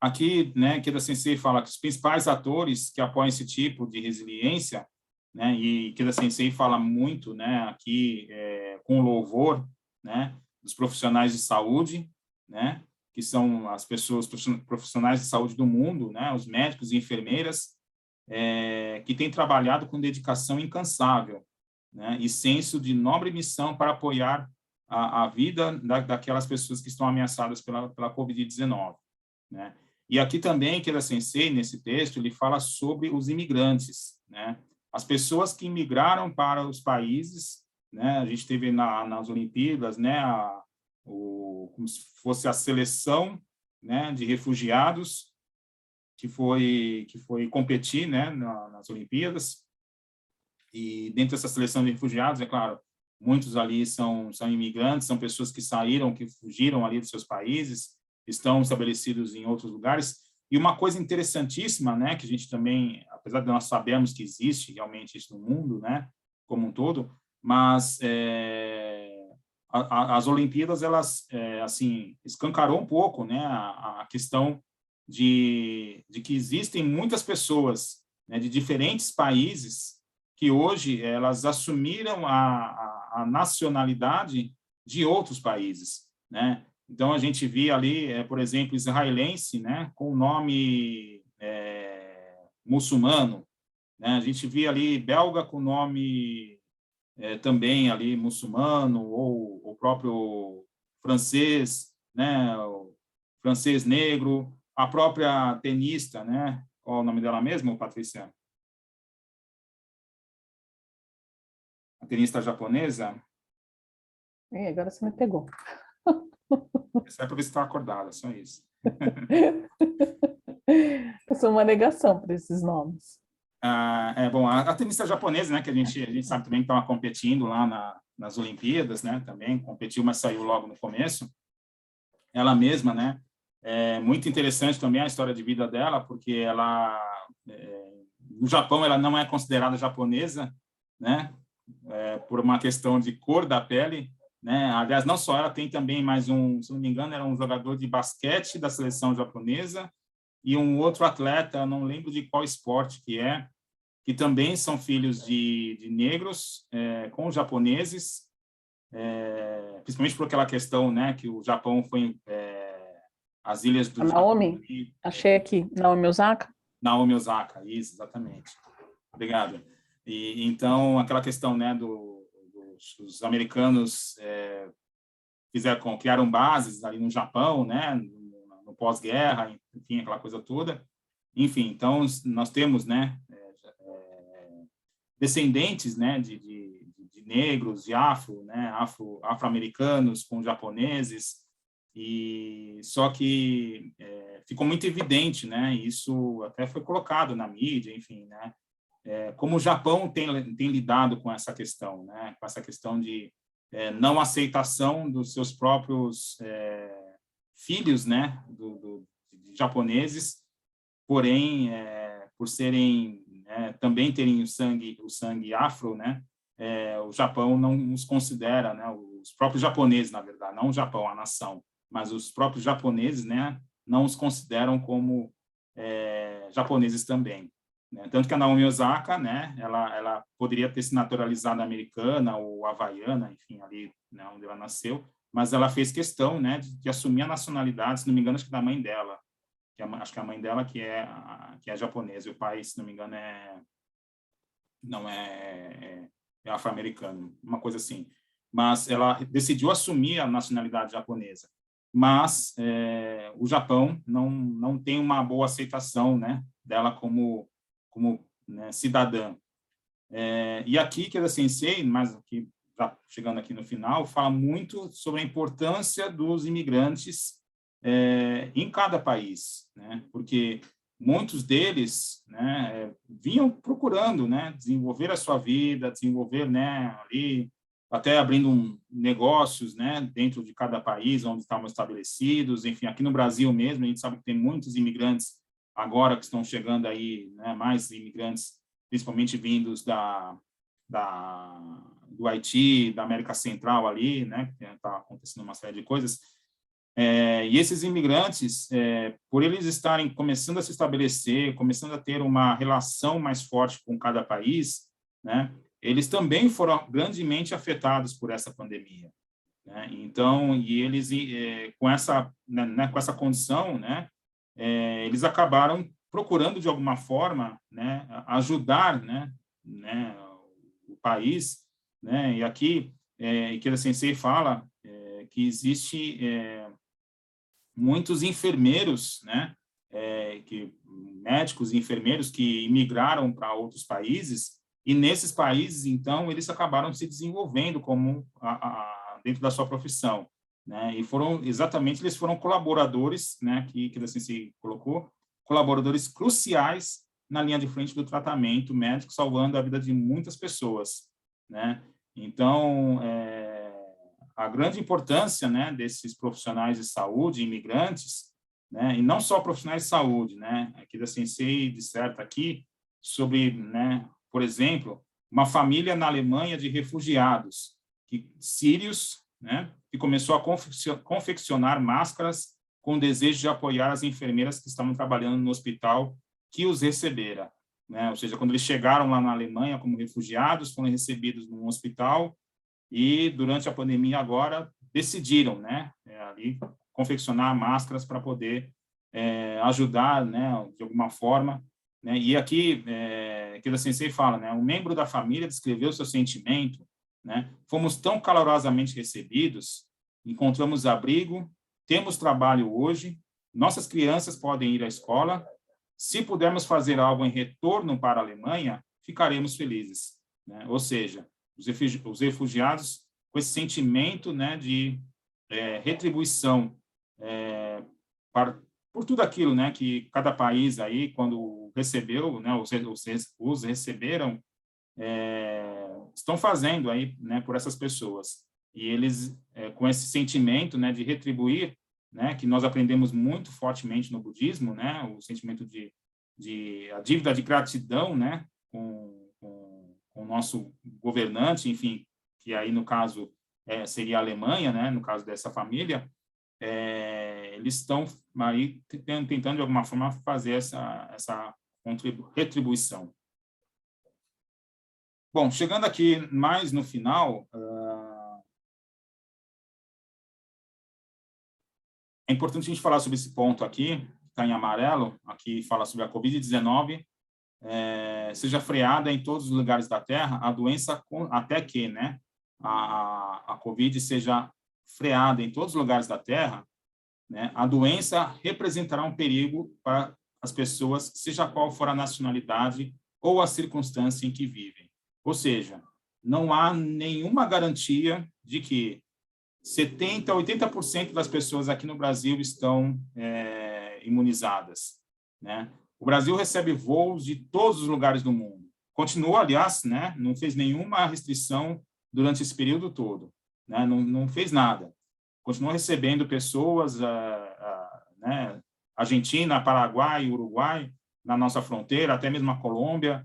Aqui, né, Ikeda Sensei fala que os principais atores que apoiam esse tipo de resiliência, né, e Ikeda Sensei fala muito, né, aqui com louvor, né, dos profissionais de saúde, né, que são as pessoas profissionais de saúde do mundo, né, os médicos e enfermeiras, que têm trabalhado com dedicação incansável, né, e senso de nobre missão para apoiar a vida daquelas pessoas que estão ameaçadas pela Covid-19, né? E aqui também, Ikeda Sensei, nesse texto, ele fala sobre os imigrantes, né? As pessoas que imigraram para os países, né? A gente teve nas Olimpíadas, né? Como se fosse a seleção, né? De refugiados que foi competir, né? Nas Olimpíadas. E dentro dessa seleção de refugiados, é claro, muitos ali são imigrantes, são pessoas que saíram, que fugiram ali dos seus países, estão estabelecidos em outros lugares. E uma coisa interessantíssima, né, que a gente também, apesar de nós sabermos que existe realmente isso no mundo, né, como um todo, mas as Olimpíadas, elas, assim, escancarou um pouco, né, a questão de que existem muitas pessoas, né, de diferentes países que hoje elas assumiram a nacionalidade de outros países, né? Então, a gente via ali, por exemplo, israelense, né, com o nome muçulmano, né? A gente via ali belga com nome também ali muçulmano, ou o próprio francês, né, o francês negro, a própria tenista, né? Qual é o nome dela mesmo, Patrícia? A tenista japonesa. Agora você me pegou. Isso é para ver se está acordada, só isso. Eu sou uma negação para esses nomes. Bom, a tenista japonesa, né, que a gente sabe também que estava competindo lá nas Olimpíadas, né, também competiu, mas saiu logo no começo. Ela mesma, né, é muito interessante também a história de vida dela, porque ela, no Japão, ela não é considerada japonesa, né, por uma questão de cor da pele, né? Aliás, não só ela, tem também mais se não me engano, era um jogador de basquete da seleção japonesa e um outro atleta, não lembro de qual esporte que também são filhos de negros com japoneses, principalmente por aquela questão, né, que o Japão foi as ilhas do Naomi, Japão, achei aqui, Naomi Osaka. Naomi Osaka, isso, exatamente. Obrigado. E então aquela questão, né, os americanos criaram bases ali no Japão, né, no pós-guerra, enfim, aquela coisa toda. Enfim, então nós temos, né, descendentes, né, de negros, de afro-americanos com japoneses, e só que ficou muito evidente, né, isso até foi colocado na mídia, enfim, né, como o Japão tem lidado com essa questão, né, com essa questão de não aceitação dos seus próprios filhos, né, de japoneses, porém, por serem também terem o sangue afro, né, o Japão não os considera, né, os próprios japoneses, na verdade, não o Japão, a nação, mas os próprios japoneses, né, não os consideram como japoneses também. Né? Tanto que a Naomi Osaka, né, ela poderia ter se naturalizado americana ou havaiana, enfim, ali, né, onde ela nasceu, mas ela fez questão, né, de assumir a nacionalidade, se não me engano, acho que da mãe dela, acho que a mãe dela que é japonesa, e o pai, se não me engano, não é afro-americano, uma coisa assim. Mas ela decidiu assumir a nacionalidade japonesa. Mas o Japão não tem uma boa aceitação, né, dela como né, cidadã. E aqui, Ikeda Sensei, mas aqui, já chegando aqui no final, fala muito sobre a importância dos imigrantes em cada país, né? Porque muitos deles, né, vinham procurando, né, desenvolver a sua vida, desenvolver, né, ali, até abrindo negócios, né, dentro de cada país onde estavam estabelecidos. Enfim, aqui no Brasil mesmo, a gente sabe que tem muitos imigrantes agora que estão chegando aí, né, mais imigrantes, principalmente vindos do Haiti, da América Central ali, né, que está acontecendo uma série de coisas. E esses imigrantes, por eles estarem começando a se estabelecer, começando a ter uma relação mais forte com cada país, né, eles também foram grandemente afetados por essa pandemia, né? Então, e eles com essa, né, com essa condição, né, eles acabaram procurando de alguma forma, né, ajudar, né, o país, né? E aqui Ikeda Sensei fala que existe muitos enfermeiros, né, médicos e enfermeiros que imigraram para outros países, e nesses países, então, eles acabaram se desenvolvendo como dentro da sua profissão, né, e eles foram colaboradores, né, que a Sensei colocou, colaboradores cruciais na linha de frente do tratamento médico, salvando a vida de muitas pessoas, né. Então, a grande importância, né, desses profissionais de saúde, imigrantes, né, e não só profissionais de saúde, né, aqui da Sensei disserta aqui sobre, né, por exemplo, uma família na Alemanha de refugiados, sírios, né, que começou a confeccionar máscaras com o desejo de apoiar as enfermeiras que estavam trabalhando no hospital que os recebera, né, ou seja, quando eles chegaram lá na Alemanha como refugiados, foram recebidos num hospital e, durante a pandemia agora, decidiram, né, ali, confeccionar máscaras para poder ajudar, né, de alguma forma, né, e aqui, Ikeda Sensei fala, né, um membro da família descreveu seu sentimento, né, fomos tão calorosamente recebidos, encontramos abrigo, temos trabalho hoje, nossas crianças podem ir à escola, se pudermos fazer algo em retorno para a Alemanha, ficaremos felizes, né, ou seja, os refugiados com esse sentimento, né, de retribuição por tudo aquilo, né, que cada país aí, quando recebeu, né, os receberam, estão fazendo aí, né, por essas pessoas. E eles, com esse sentimento, né, de retribuir, né, que nós aprendemos muito fortemente no budismo, né, o sentimento a dívida de gratidão, né, com o nosso governante, enfim, que aí, no caso, seria a Alemanha, né, no caso dessa família, eles estão aí tentando, de alguma forma, fazer essa retribuição. Bom, chegando aqui mais no final, é importante a gente falar sobre esse ponto aqui, que está em amarelo, aqui fala sobre a Covid-19, seja freada em todos os lugares da Terra, a doença, até que, né, a Covid seja freada em todos os lugares da Terra, né, a doença representará um perigo para as pessoas, seja qual for a nacionalidade ou a circunstância em que vivem. Ou seja, não há nenhuma garantia de que 70%, 80% das pessoas aqui no Brasil estão imunizadas, né? O Brasil recebe voos de todos os lugares do mundo. Continua, aliás, né, não fez nenhuma restrição durante esse período todo, né, não fez nada. Continua recebendo pessoas, né, Argentina, Paraguai, Uruguai, na nossa fronteira, até mesmo a Colômbia,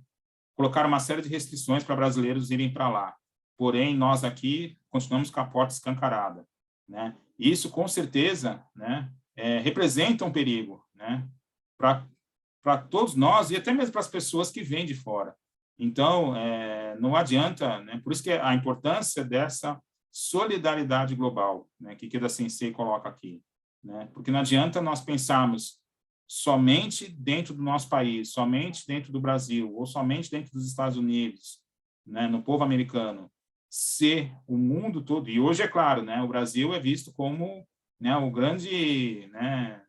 colocaram uma série de restrições para brasileiros irem para lá. Porém, nós aqui continuamos com a porta escancarada, né? Isso, com certeza, né, representa um perigo, né, para todos nós e até mesmo para as pessoas que vêm de fora. Então, não adianta, né, por isso que a importância dessa solidariedade global, né, que Ikeda Sensei coloca aqui, né, porque não adianta nós pensarmos somente dentro do nosso país, somente dentro do Brasil, ou somente dentro dos Estados Unidos, né, no povo americano, ser o mundo todo. E hoje, é claro, né, o Brasil é visto como, né, o grande, né,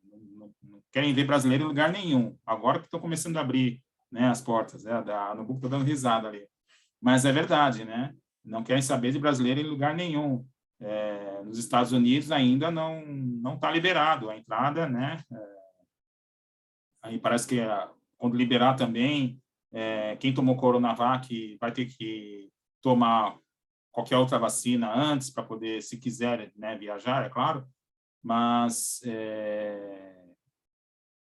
não querem ver brasileiro em lugar nenhum. Agora que estão começando a abrir, né, as portas, né, no Google está dando risada ali. Mas é verdade, né? Não querem saber de brasileiro em lugar nenhum. Nos Estados Unidos ainda não está liberado a entrada, né? Aí parece que quando liberar também, quem tomou Coronavac vai ter que tomar qualquer outra vacina antes para poder, se quiser, né, viajar, é claro. Mas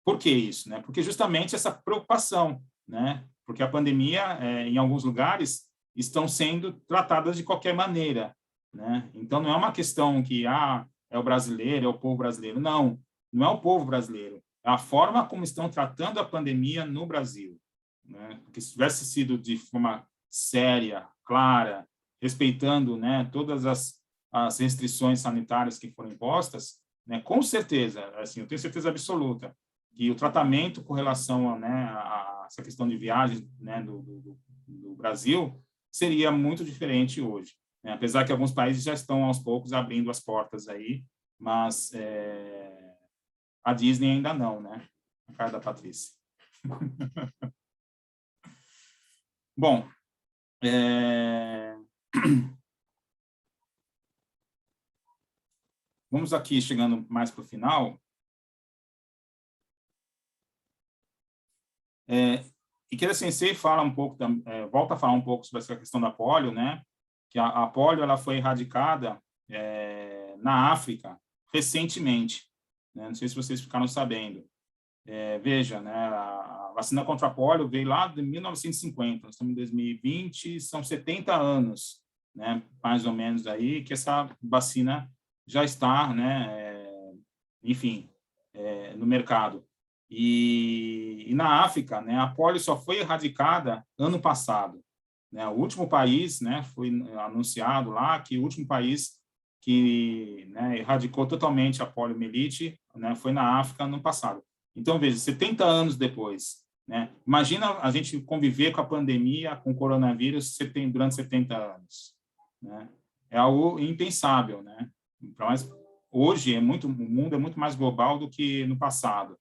por que isso, né? Porque justamente essa preocupação, né? Porque a pandemia, em alguns lugares, estão sendo tratadas de qualquer maneira, né? Então não é uma questão que é o brasileiro, é o povo brasileiro. Não, não é o povo brasileiro. É a forma como estão tratando a pandemia no Brasil, né? Porque se tivesse sido de forma séria, clara, respeitando, né, todas as restrições sanitárias que foram impostas, né, com certeza, assim, eu tenho certeza absoluta que o tratamento com relação a essa questão de viagens, né, do Brasil seria muito diferente hoje, né? Apesar que alguns países já estão aos poucos abrindo as portas aí, mas a Disney ainda não, né? A cara da Patrícia. Bom, vamos aqui chegando mais para o final. Ikeda Sensei fala um pouco, volta a falar um pouco sobre essa questão da polio, né? Que a polio ela foi erradicada na África recentemente, né? Não sei se vocês ficaram sabendo. Veja, né? A vacina contra a polio veio lá de 1950, nós estamos em 2020, são 70 anos, né? Mais ou menos aí que essa vacina já está, né? Enfim, no mercado. E na África, né, a polio só foi erradicada ano passado, né? O último país, né, foi anunciado lá que o último país que, né, erradicou totalmente a poliomielite, né, foi na África ano passado. Então, veja, 70 anos depois, né? Imagina a gente conviver com a pandemia, com o coronavírus durante 70 anos, né? É algo impensável, né? Mas hoje o mundo é muito mais global do que no passado.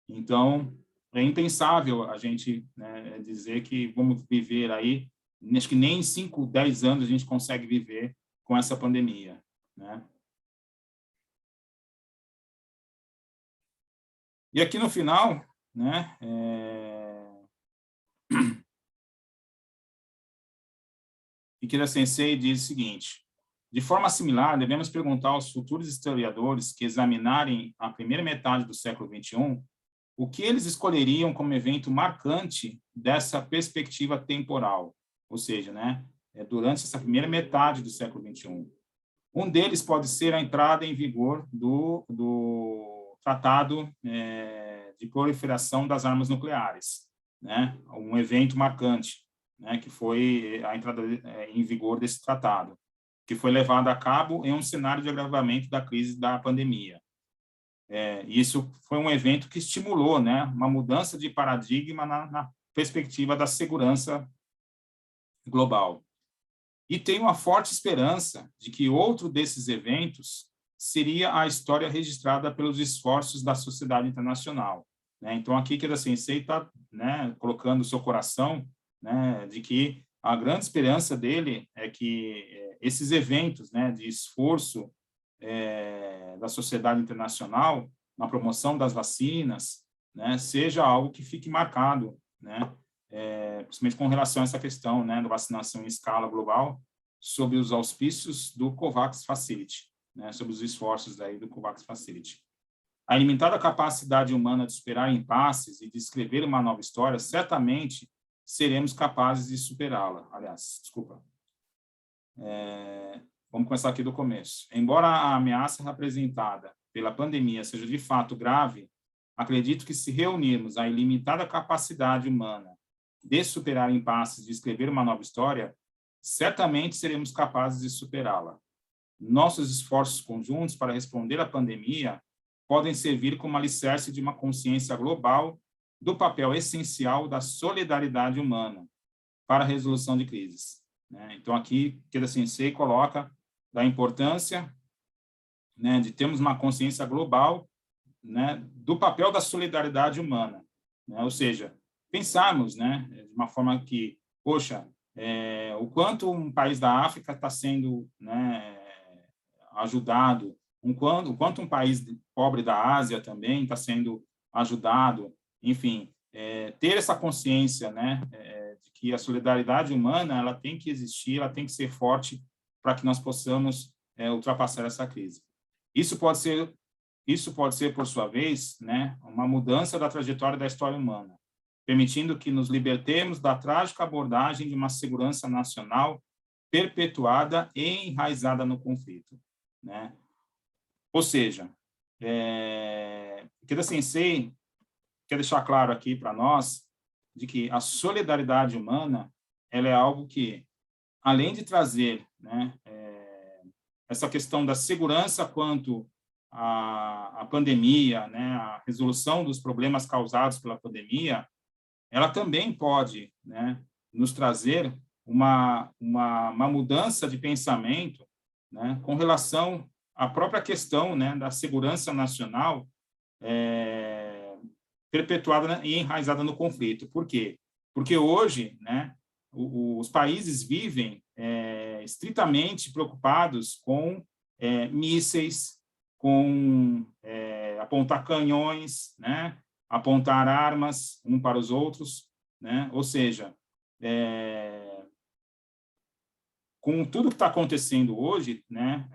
Então, é impensável a gente, né, dizer que vamos viver aí, acho que nem em 5, 10 anos a gente consegue viver com essa pandemia, né? E aqui no final, né, Ikeda Sensei diz o seguinte: de forma similar, devemos perguntar aos futuros historiadores que examinarem a primeira metade do século XXI o que eles escolheriam como evento marcante dessa perspectiva temporal, ou seja, né, durante essa primeira metade do século XXI. Um deles pode ser a entrada em vigor do Tratado de Proliferação das Armas Nucleares, né, um evento marcante, né, que foi a entrada em vigor desse tratado, que foi levado a cabo em um cenário de agravamento da crise da pandemia. Isso foi um evento que estimulou, né, uma mudança de paradigma na perspectiva da segurança global. E tem uma forte esperança de que outro desses eventos seria a história registrada pelos esforços da sociedade internacional, né? Então, aqui, Ikeda Sensei está, né, colocando o seu coração, né, de que a grande esperança dele é que esses eventos, né, de esforço da sociedade internacional na promoção das vacinas, né, seja algo que fique marcado, né, principalmente com relação a essa questão, né, da vacinação em escala global, sob os auspícios do COVAX Facility, né, sob os esforços daí do COVAX Facility. A ilimitada capacidade humana de superar impasses e de escrever uma nova história, certamente seremos capazes de superá-la. Aliás, desculpa. Vamos começar aqui do começo. Embora a ameaça representada pela pandemia seja de fato grave, acredito que se reunirmos a ilimitada capacidade humana de superar impasses, de escrever uma nova história, certamente seremos capazes de superá-la. Nossos esforços conjuntos para responder à pandemia podem servir como alicerce de uma consciência global do papel essencial da solidariedade humana para a resolução de crises. Então, aqui, Ikeda Sensei coloca da importância, né, de termos uma consciência global, né, do papel da solidariedade humana, né? Ou seja, pensarmos, né, de uma forma que, poxa, o quanto um país da África está sendo, né, ajudado, o quanto um país pobre da Ásia também está sendo ajudado, enfim, ter essa consciência, né, de que a solidariedade humana ela tem que existir, ela tem que ser forte para que nós possamos ultrapassar essa crise. Isso pode ser, por sua vez, né, uma mudança da trajetória da história humana, permitindo que nos libertemos da trágica abordagem de uma segurança nacional perpetuada e enraizada no conflito, né? Ou seja, Ikeda Sensei quer deixar claro aqui para nós de que a solidariedade humana ela é algo que, além de trazer, né, essa questão da segurança quanto à pandemia, né, a resolução dos problemas causados pela pandemia, ela também pode, né, nos trazer uma mudança de pensamento, né, com relação à própria questão, né, da segurança nacional perpetuada, né, e enraizada no conflito. Por quê? Porque hoje, né, os países vivem estritamente preocupados com mísseis, com apontar canhões, né, apontar armas um para os outros, né? Ou seja, com tudo que está acontecendo hoje, né,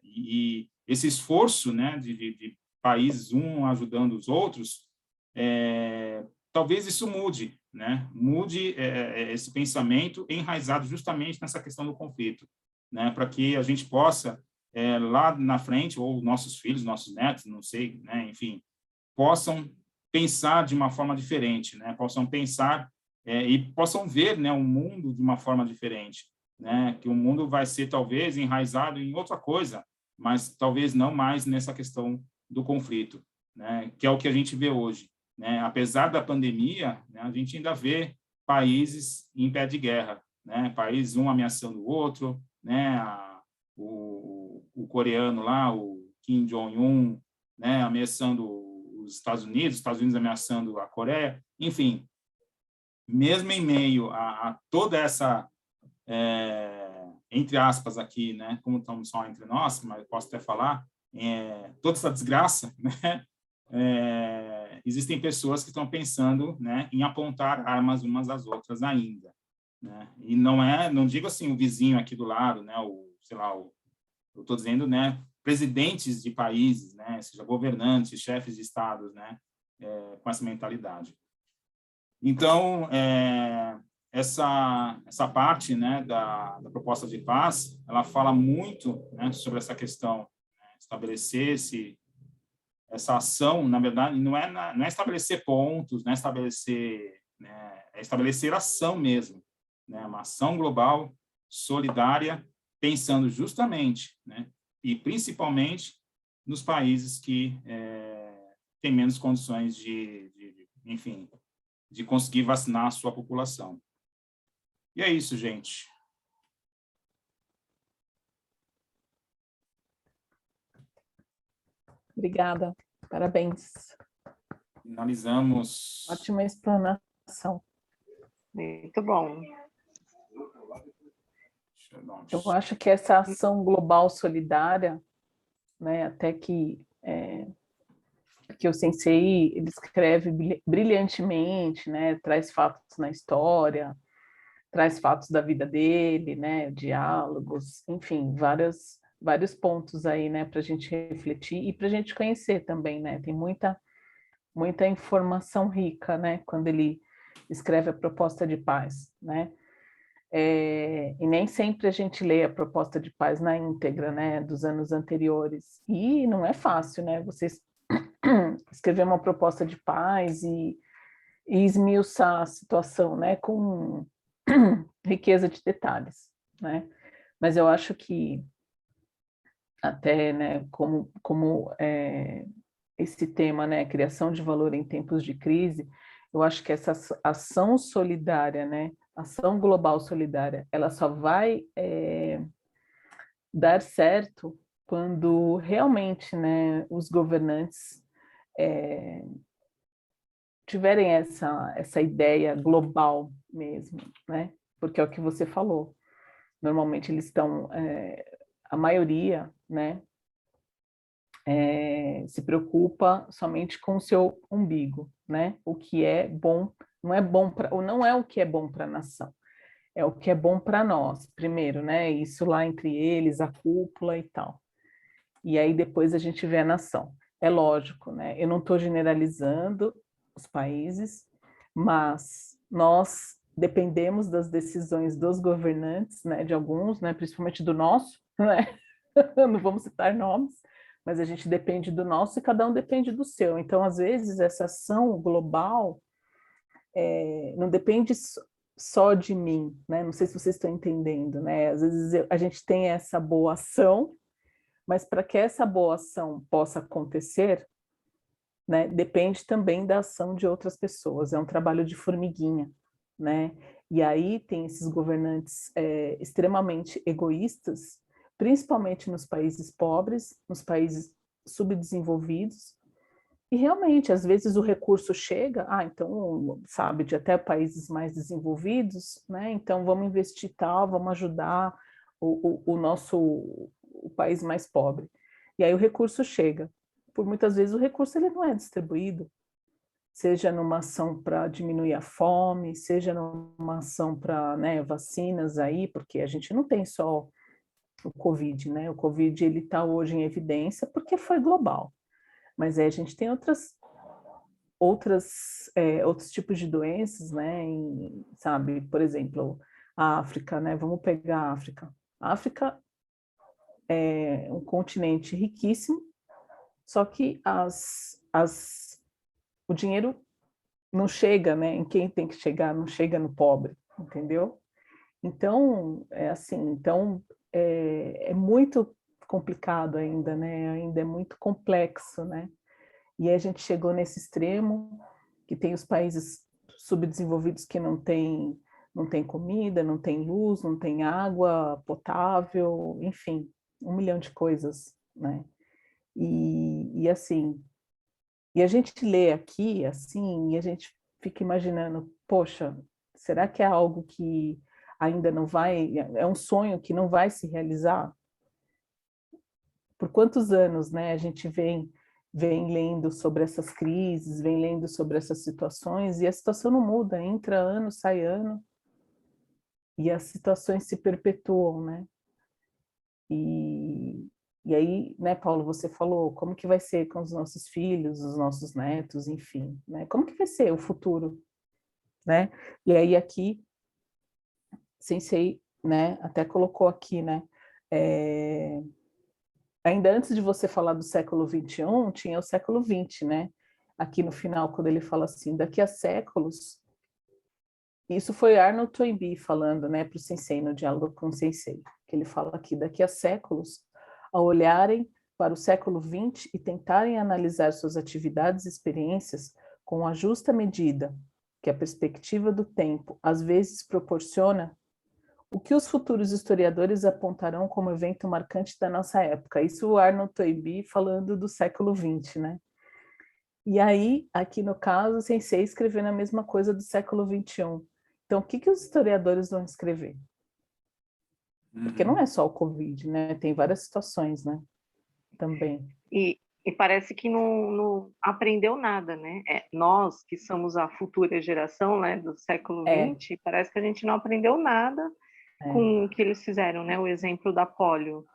e esse esforço, né, de países um ajudando os outros, talvez isso mude, né? Mude esse pensamento enraizado justamente nessa questão do conflito, né? Para que a gente possa lá na frente, ou nossos filhos, nossos netos, não sei, né? Enfim, possam pensar de uma forma diferente, né? Possam pensar e possam ver, né, o mundo de uma forma diferente, né? Que o mundo vai ser talvez enraizado em outra coisa, mas talvez não mais nessa questão do conflito, né? Que é o que a gente vê hoje, né? Apesar da pandemia, né, a gente ainda vê países em pé de guerra, né? Países um ameaçando o outro, né? O coreano lá, o Kim Jong-un, né, ameaçando os Estados Unidos ameaçando a Coreia, enfim, mesmo em meio a toda essa, entre aspas aqui, né, como estamos só entre nós, mas eu posso até falar, toda essa desgraça, né, existem pessoas que estão pensando, né, em apontar armas umas às outras ainda, né, e não digo assim o vizinho aqui do lado, né, sei lá, eu estou dizendo, né, presidentes de países, né, seja governantes, chefes de estados, né, com essa mentalidade. Então, essa parte, né, da proposta de paz, ela fala muito, né, sobre essa questão, né, estabelecer essa ação, na verdade, não é estabelecer pontos, não é estabelecer, né, é estabelecer ação mesmo, né, uma ação global, solidária, pensando justamente, né, e principalmente nos países que têm menos condições enfim, de conseguir vacinar a sua população. E é isso, gente. Obrigada, parabéns. Finalizamos. Ótima explanação. Muito bom. Eu acho que essa ação global solidária, né, até que o Sensei ele escreve brilhantemente, né, traz fatos na história, traz fatos da vida dele, né, diálogos, enfim, vários pontos aí, né, para a gente refletir e para a gente conhecer também, né, tem muita informação rica, né, quando ele escreve a proposta de paz, né, e nem sempre a gente lê a proposta de paz na íntegra, né, dos anos anteriores, e não é fácil, né, vocês escrever uma proposta de paz e esmiuçar a situação, né, com riqueza de detalhes, né, mas eu acho que até, né, como esse tema, né, criação de valor em tempos de crise, eu acho que essa ação solidária, né, ação global solidária, ela só vai dar certo quando realmente, né, os governantes tiverem essa ideia global mesmo, né, porque é o que você falou. Normalmente eles estão, a maioria, né, se preocupa somente com o seu umbigo, né? O que é bom, não é bom para, ou não é o que é bom para a nação, é o que é bom para nós, primeiro, né? Isso lá entre eles, a cúpula e tal. E aí depois a gente vê a nação. É lógico, né? Eu não estou generalizando os países, mas nós dependemos das decisões dos governantes, né? De alguns, né? Principalmente do nosso, né? Não vamos citar nomes, mas a gente depende do nosso e cada um depende do seu. Então, às vezes, essa ação global não depende só de mim, né? Não sei se vocês estão entendendo, né? Às vezes a gente tem essa boa ação, mas para que essa boa ação possa acontecer, né, depende também da ação de outras pessoas. É um trabalho de formiguinha, né? E aí tem esses governantes extremamente egoístas, principalmente nos países pobres, nos países subdesenvolvidos. E realmente, às vezes o recurso chega, então, sabe, de até países mais desenvolvidos, né? Então vamos investir tal, vamos ajudar o país mais pobre. E aí o recurso chega. Por muitas vezes o recurso ele não é distribuído, seja numa ação para diminuir a fome, seja numa ação para, né, vacinas aí, porque a gente não tem só o Covid, né? O Covid ele está hoje em evidência porque foi global, mas aí a gente tem outros tipos de doenças, né? Sabe, por exemplo, a África, né? Vamos pegar a África. A África é um continente riquíssimo, só que o dinheiro não chega, né? Em quem tem que chegar, não chega no pobre, entendeu? Então, é muito complicado ainda, né? Ainda é muito complexo, né? E aí a gente chegou nesse extremo, que tem os países subdesenvolvidos que não tem comida, não tem luz, não tem água potável, enfim, 1 milhão de coisas, né? E assim, e a gente lê aqui, assim, e a gente fica imaginando, poxa, será que é algo que ainda não vai, é um sonho que não vai se realizar? Por quantos anos, né, a gente vem lendo sobre essas crises, vem lendo sobre essas situações, e a situação não muda, entra ano, sai ano, e as situações se perpetuam, né? E, e aí, né, Paulo, você falou, como que vai ser com os nossos filhos, os nossos netos, enfim, né? Como que vai ser o futuro, né? E aí aqui, Sensei, né, até colocou aqui, né, ainda antes de você falar do século XXI, tinha o século XX, né? Aqui no final, quando ele fala assim, daqui a séculos, isso foi Arnold Toynbee falando, né, para o Sensei, no diálogo com o Sensei, que ele fala aqui, daqui a séculos, ao olharem para o século XX e tentarem analisar suas atividades e experiências com a justa medida que a perspectiva do tempo às vezes proporciona, o que os futuros historiadores apontarão como evento marcante da nossa época. Isso o Arnold Toynbee falando do século XX, né? E aí, aqui no caso, o Sensei escrevendo a mesma coisa do século XXI. Então, o que os historiadores vão escrever? Porque não é só o Covid, né? Tem várias situações, né? Também. E parece que não aprendeu nada, né? Nós, que somos a futura geração, né, do século XX, parece que a gente não aprendeu nada com o que eles fizeram, né? O exemplo da polio,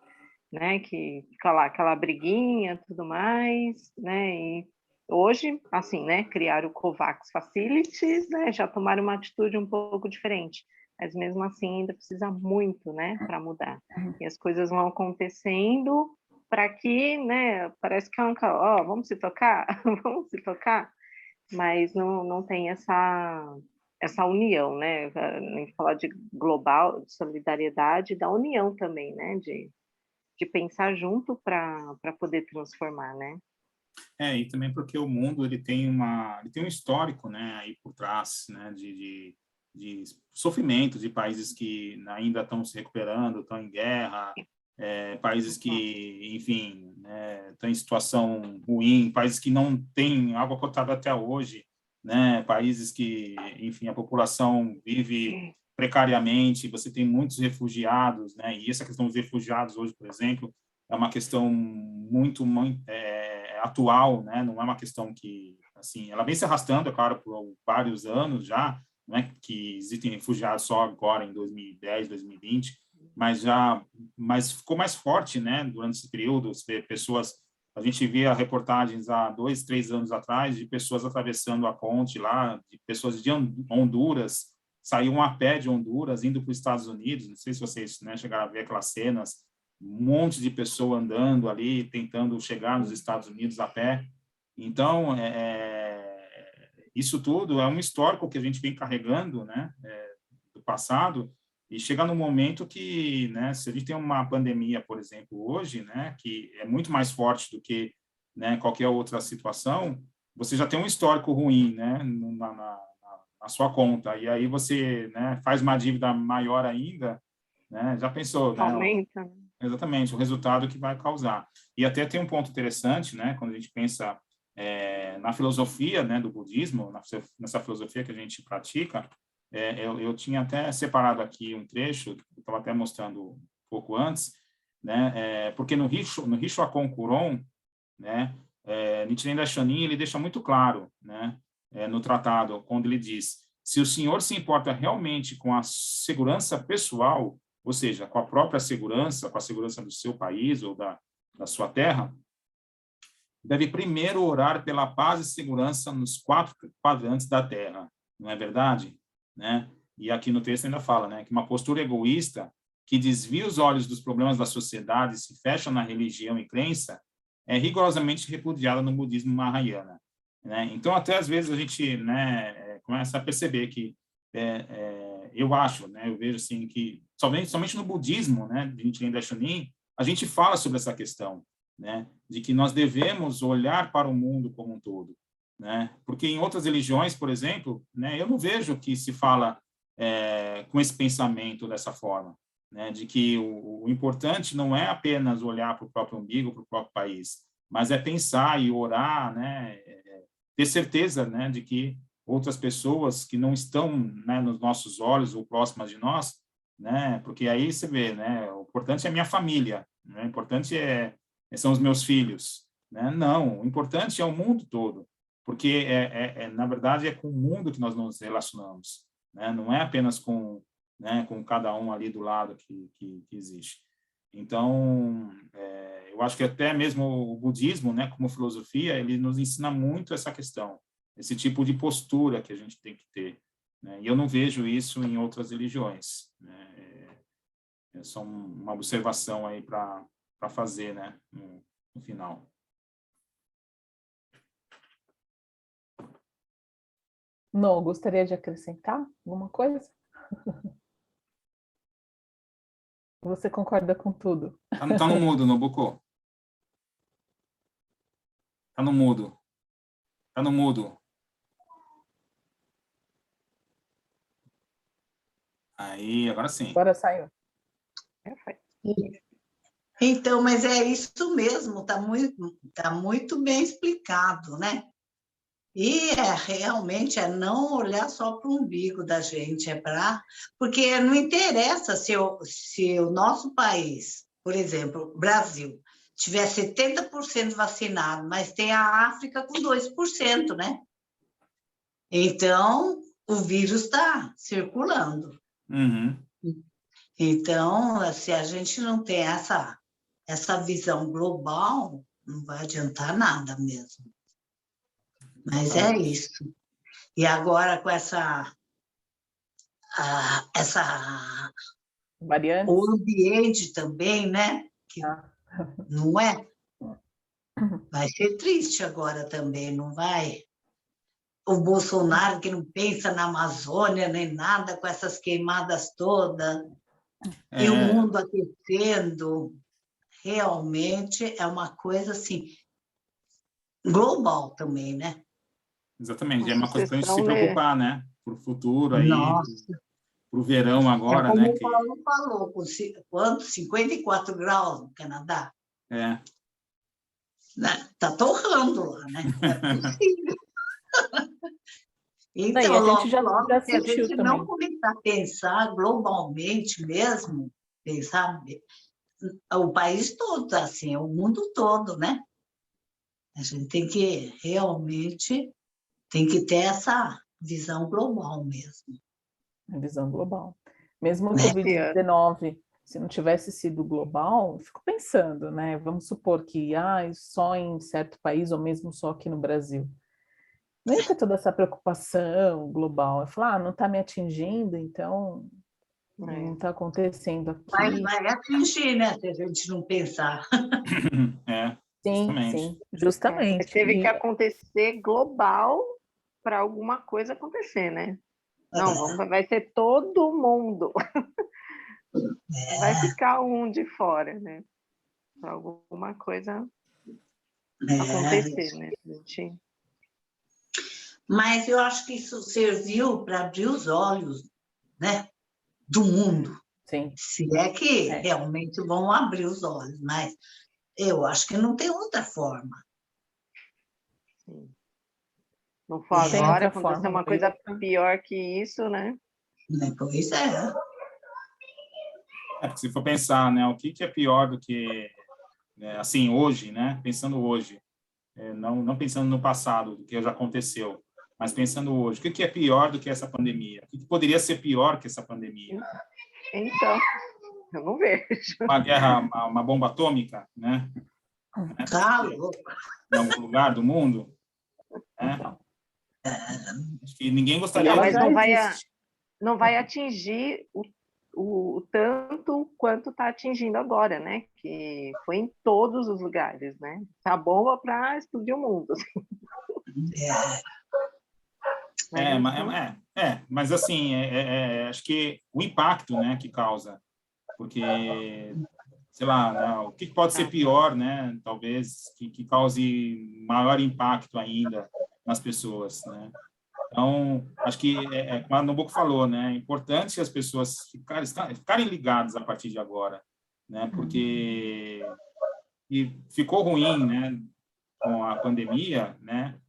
né? Que fica lá aquela briguinha, tudo mais, né? E hoje, assim, né? Criaram o COVAX Facilities, né? Já tomaram uma atitude um pouco diferente, mas mesmo assim ainda precisa muito, né? Para mudar. E as coisas vão acontecendo para que, né? Parece que vamos se tocar, vamos se tocar, mas não tem essa união, né? A gente falar de global, de solidariedade, da união também, né? De pensar junto para poder transformar, né? E também porque o mundo ele tem um histórico, né, aí por trás, né, de sofrimento de países que ainda estão se recuperando, estão em guerra, países que, enfim, né, estão em situação ruim, países que não têm água potável até hoje, né, países que, enfim, a população vive precariamente, você tem muitos refugiados, né? E essa questão dos refugiados hoje, por exemplo, é uma questão muito atual, né? Não é uma questão que, assim, ela vem se arrastando, é claro, por vários anos já, né? Que existem refugiados só agora em 2010, 2020, mas ficou mais forte, né? Durante esse período, pessoas, a gente via reportagens há 2, 3 anos atrás de pessoas atravessando a ponte lá, de pessoas de Honduras, saíam a pé de Honduras, indo para os Estados Unidos. Não sei se vocês, né, chegaram a ver aquelas cenas, um monte de pessoa andando ali, tentando chegar nos Estados Unidos a pé. Então, isso tudo é um histórico que a gente vem carregando, né, do passado, e chega num momento que, né, se a gente tem uma pandemia, por exemplo, hoje, né, que é muito mais forte do que, né, qualquer outra situação, você já tem um histórico ruim, né, na sua conta, e aí você, né, faz uma dívida maior ainda, né, já pensou, né? Aumenta. Exatamente, o resultado que vai causar. E até tem um ponto interessante, né, quando a gente pensa na filosofia, né, do budismo, nessa filosofia que a gente pratica, eu tinha até separado aqui um trecho, eu estava até mostrando um pouco antes, né, porque no Rishoakon Kuron, né, Nichiren Daishonin, ele deixa muito claro, né, no tratado, quando ele diz: se o senhor se importa realmente com a segurança pessoal, ou seja, com a própria segurança, com a segurança do seu país ou da sua terra, deve primeiro orar pela paz e segurança nos 4 quadrantes da terra, não é verdade? Né? E aqui no texto ainda fala, né, que uma postura egoísta que desvia os olhos dos problemas da sociedade e se fecha na religião e crença é rigorosamente repudiada no budismo Mahayana. Né? Então, até às vezes a gente, né, começa a perceber que eu acho, né, eu vejo assim que somente no budismo, né, de Nichiren Daishonin, a gente fala sobre essa questão, né, de que nós devemos olhar para o mundo como um todo, né? Porque em outras religiões, por exemplo, né, eu não vejo que se fala com esse pensamento dessa forma, né, de que o importante não é apenas olhar para o próprio umbigo, para o próprio país, mas é pensar e orar, né, ter certeza, né, de que outras pessoas que não estão, né, nos nossos olhos ou próximas de nós, né, porque aí você vê, né, o importante é a minha família, né, o importante são os meus filhos, né? Não, o importante é o mundo todo, porque na verdade é com o mundo que nós nos relacionamos, né? Não é apenas com, né, com cada um ali do lado que existe. Então, eu acho que até mesmo o budismo, né, como filosofia, ele nos ensina muito essa questão, esse tipo de postura que a gente tem que ter, né? E eu não vejo isso em outras religiões, né? É só uma observação aí para fazer, né, no final. Não, gostaria de acrescentar alguma coisa? Você concorda com tudo? Tá no mudo, Nobuko. Tá no mudo. Tá no mudo. Aí, agora sim. Agora saiu. Então, mas é isso mesmo, tá muito bem explicado, né? E realmente não olhar só para o umbigo da gente, porque não interessa se o nosso país, por exemplo, Brasil, tiver 70% vacinado, mas tem a África com 2%, né? Então, o vírus está circulando. Uhum. Então, se a gente não tem essa visão global, não vai adiantar nada mesmo. Mas é isso. E agora com essa Variantes? o ambiente também, né? Que não é? Vai ser triste agora também, não vai? O Bolsonaro que não pensa na Amazônia nem nada, com essas queimadas todas, e o mundo aquecendo, realmente é uma coisa assim, global também, né? Exatamente, é uma coisa para a gente se preocupar, né? Para o futuro aí, para o verão agora, como né? o Paulo falou, com quanto? 54 graus no Canadá? Está torrando lá, né? Não é possível. Então, E a gente logo, já logo, se a sentiu gente também. não começar a pensar globalmente mesmo, pensar o país todo, assim, o mundo todo, né? A gente tem que realmente ter essa visão global mesmo. A visão global. Mesmo o Né? Covid-19, se não tivesse sido global, eu fico pensando, né? Vamos supor que só em certo país, ou mesmo só aqui no Brasil. Não ia ter toda essa preocupação global. Eu falar, não está me atingindo, então não está acontecendo Mas aqui. vai atingir, né? Se a gente não pensar. Justamente. Justamente. Teve que acontecer global para alguma coisa acontecer, né? Não, vai ser todo mundo. Vai ficar um de fora, né? Para alguma coisa acontecer, né? Mas eu acho que isso serviu para abrir os olhos, né? Do mundo. Sim. Se é que realmente vão abrir os olhos, mas eu acho que não tem outra forma. Sim. Não for agora, acontecer uma coisa mesmo. pior que isso, né? Pois é. Se for pensar, né, o que é pior do que, assim, hoje, né, pensando hoje, não pensando no passado, do que já aconteceu, mas pensando hoje, o que é pior do que essa pandemia? O que poderia ser pior que essa pandemia? Então, eu não vejo. Uma guerra, uma bomba atômica, né? Tá louco. Em algum lugar do mundo, né? Acho que ninguém gostaria mas de... não vai atingir o tanto quanto está atingindo agora, né? Que foi em todos os lugares, né? A bomba para explodir o mundo. Mas assim, acho que o impacto, né, que causa, porque, sei lá, né, o que pode ser pior, né, talvez, que cause maior impacto ainda nas pessoas, né? Então, acho que, como a Nabuco falou, né, é importante as pessoas ficarem ligadas a partir de agora, né, porque ficou ruim, né, com a pandemia, né,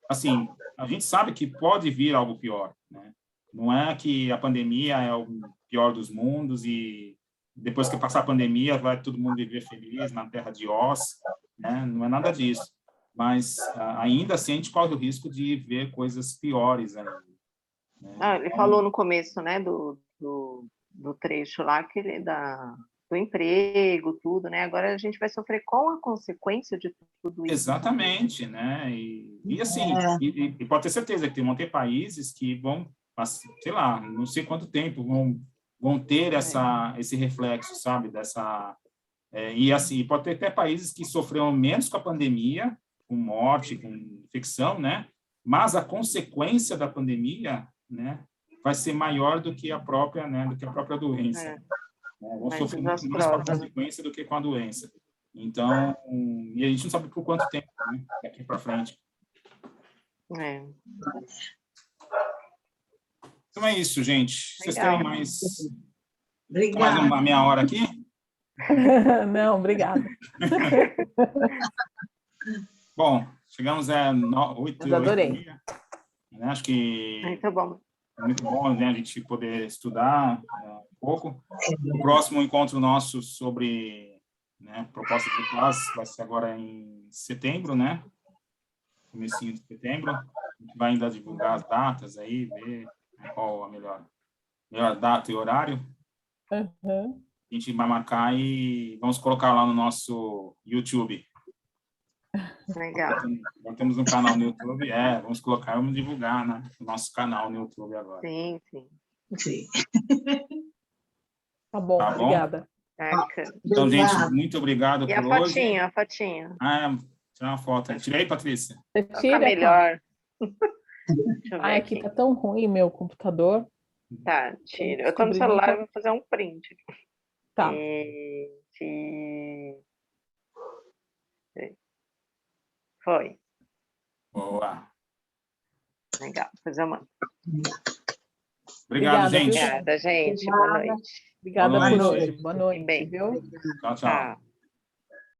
assim, a gente sabe que pode vir algo pior, né, não é que a pandemia é o pior dos mundos e depois que passar a pandemia vai todo mundo viver feliz na terra de Oz, né, não é nada disso. Mas ainda assim a gente corre o risco de ver coisas piores ainda. Né? Ele falou no começo, né, do trecho lá, do emprego, tudo, né? Agora a gente vai sofrer com a consequência de tudo isso. Exatamente, né? E assim, e pode ter certeza que vão ter países que vão, sei lá, não sei quanto tempo vão ter esse reflexo, sabe? E assim, pode ter até países que sofreram menos com a pandemia, com morte, com infecção, né? Mas a consequência da pandemia, né, vai ser maior do que a própria, né, doença. Vão sofrer muito mais com a consequência do que com a doença. Então, e a gente não sabe por quanto tempo, né, daqui para frente. Então é isso, gente. Vocês querem mais uma meia hora aqui? Não, obrigada. Bom, chegamos a 8h30. Né? Acho que muito bom. É muito bom, né, a gente poder estudar um pouco. O próximo encontro nosso sobre, né, proposta de classe vai ser agora em setembro, né? Comecinho de setembro. A gente vai ainda divulgar as datas aí, ver qual a melhor data e horário. Uhum. A gente vai marcar e vamos colocar lá no nosso YouTube. Legal. Agora temos um canal no YouTube, vamos colocar, vamos divulgar, né, o nosso canal no YouTube agora. Sim. Tá bom, obrigada. Então, gente, muito obrigado por hoje. E a fotinha? Tirar uma foto. Tirei, Patrícia? Você tira, melhor. Deixa eu ver aqui tá tão ruim meu computador. Tá, tira. Eu tô no celular, eu vou fazer um print. Tá. Foi. Boa. Legal, depois eu mando. Obrigado, gente. Obrigada, gente. Boa noite. Obrigada por hoje. Boa noite, viu? Tchau, tchau.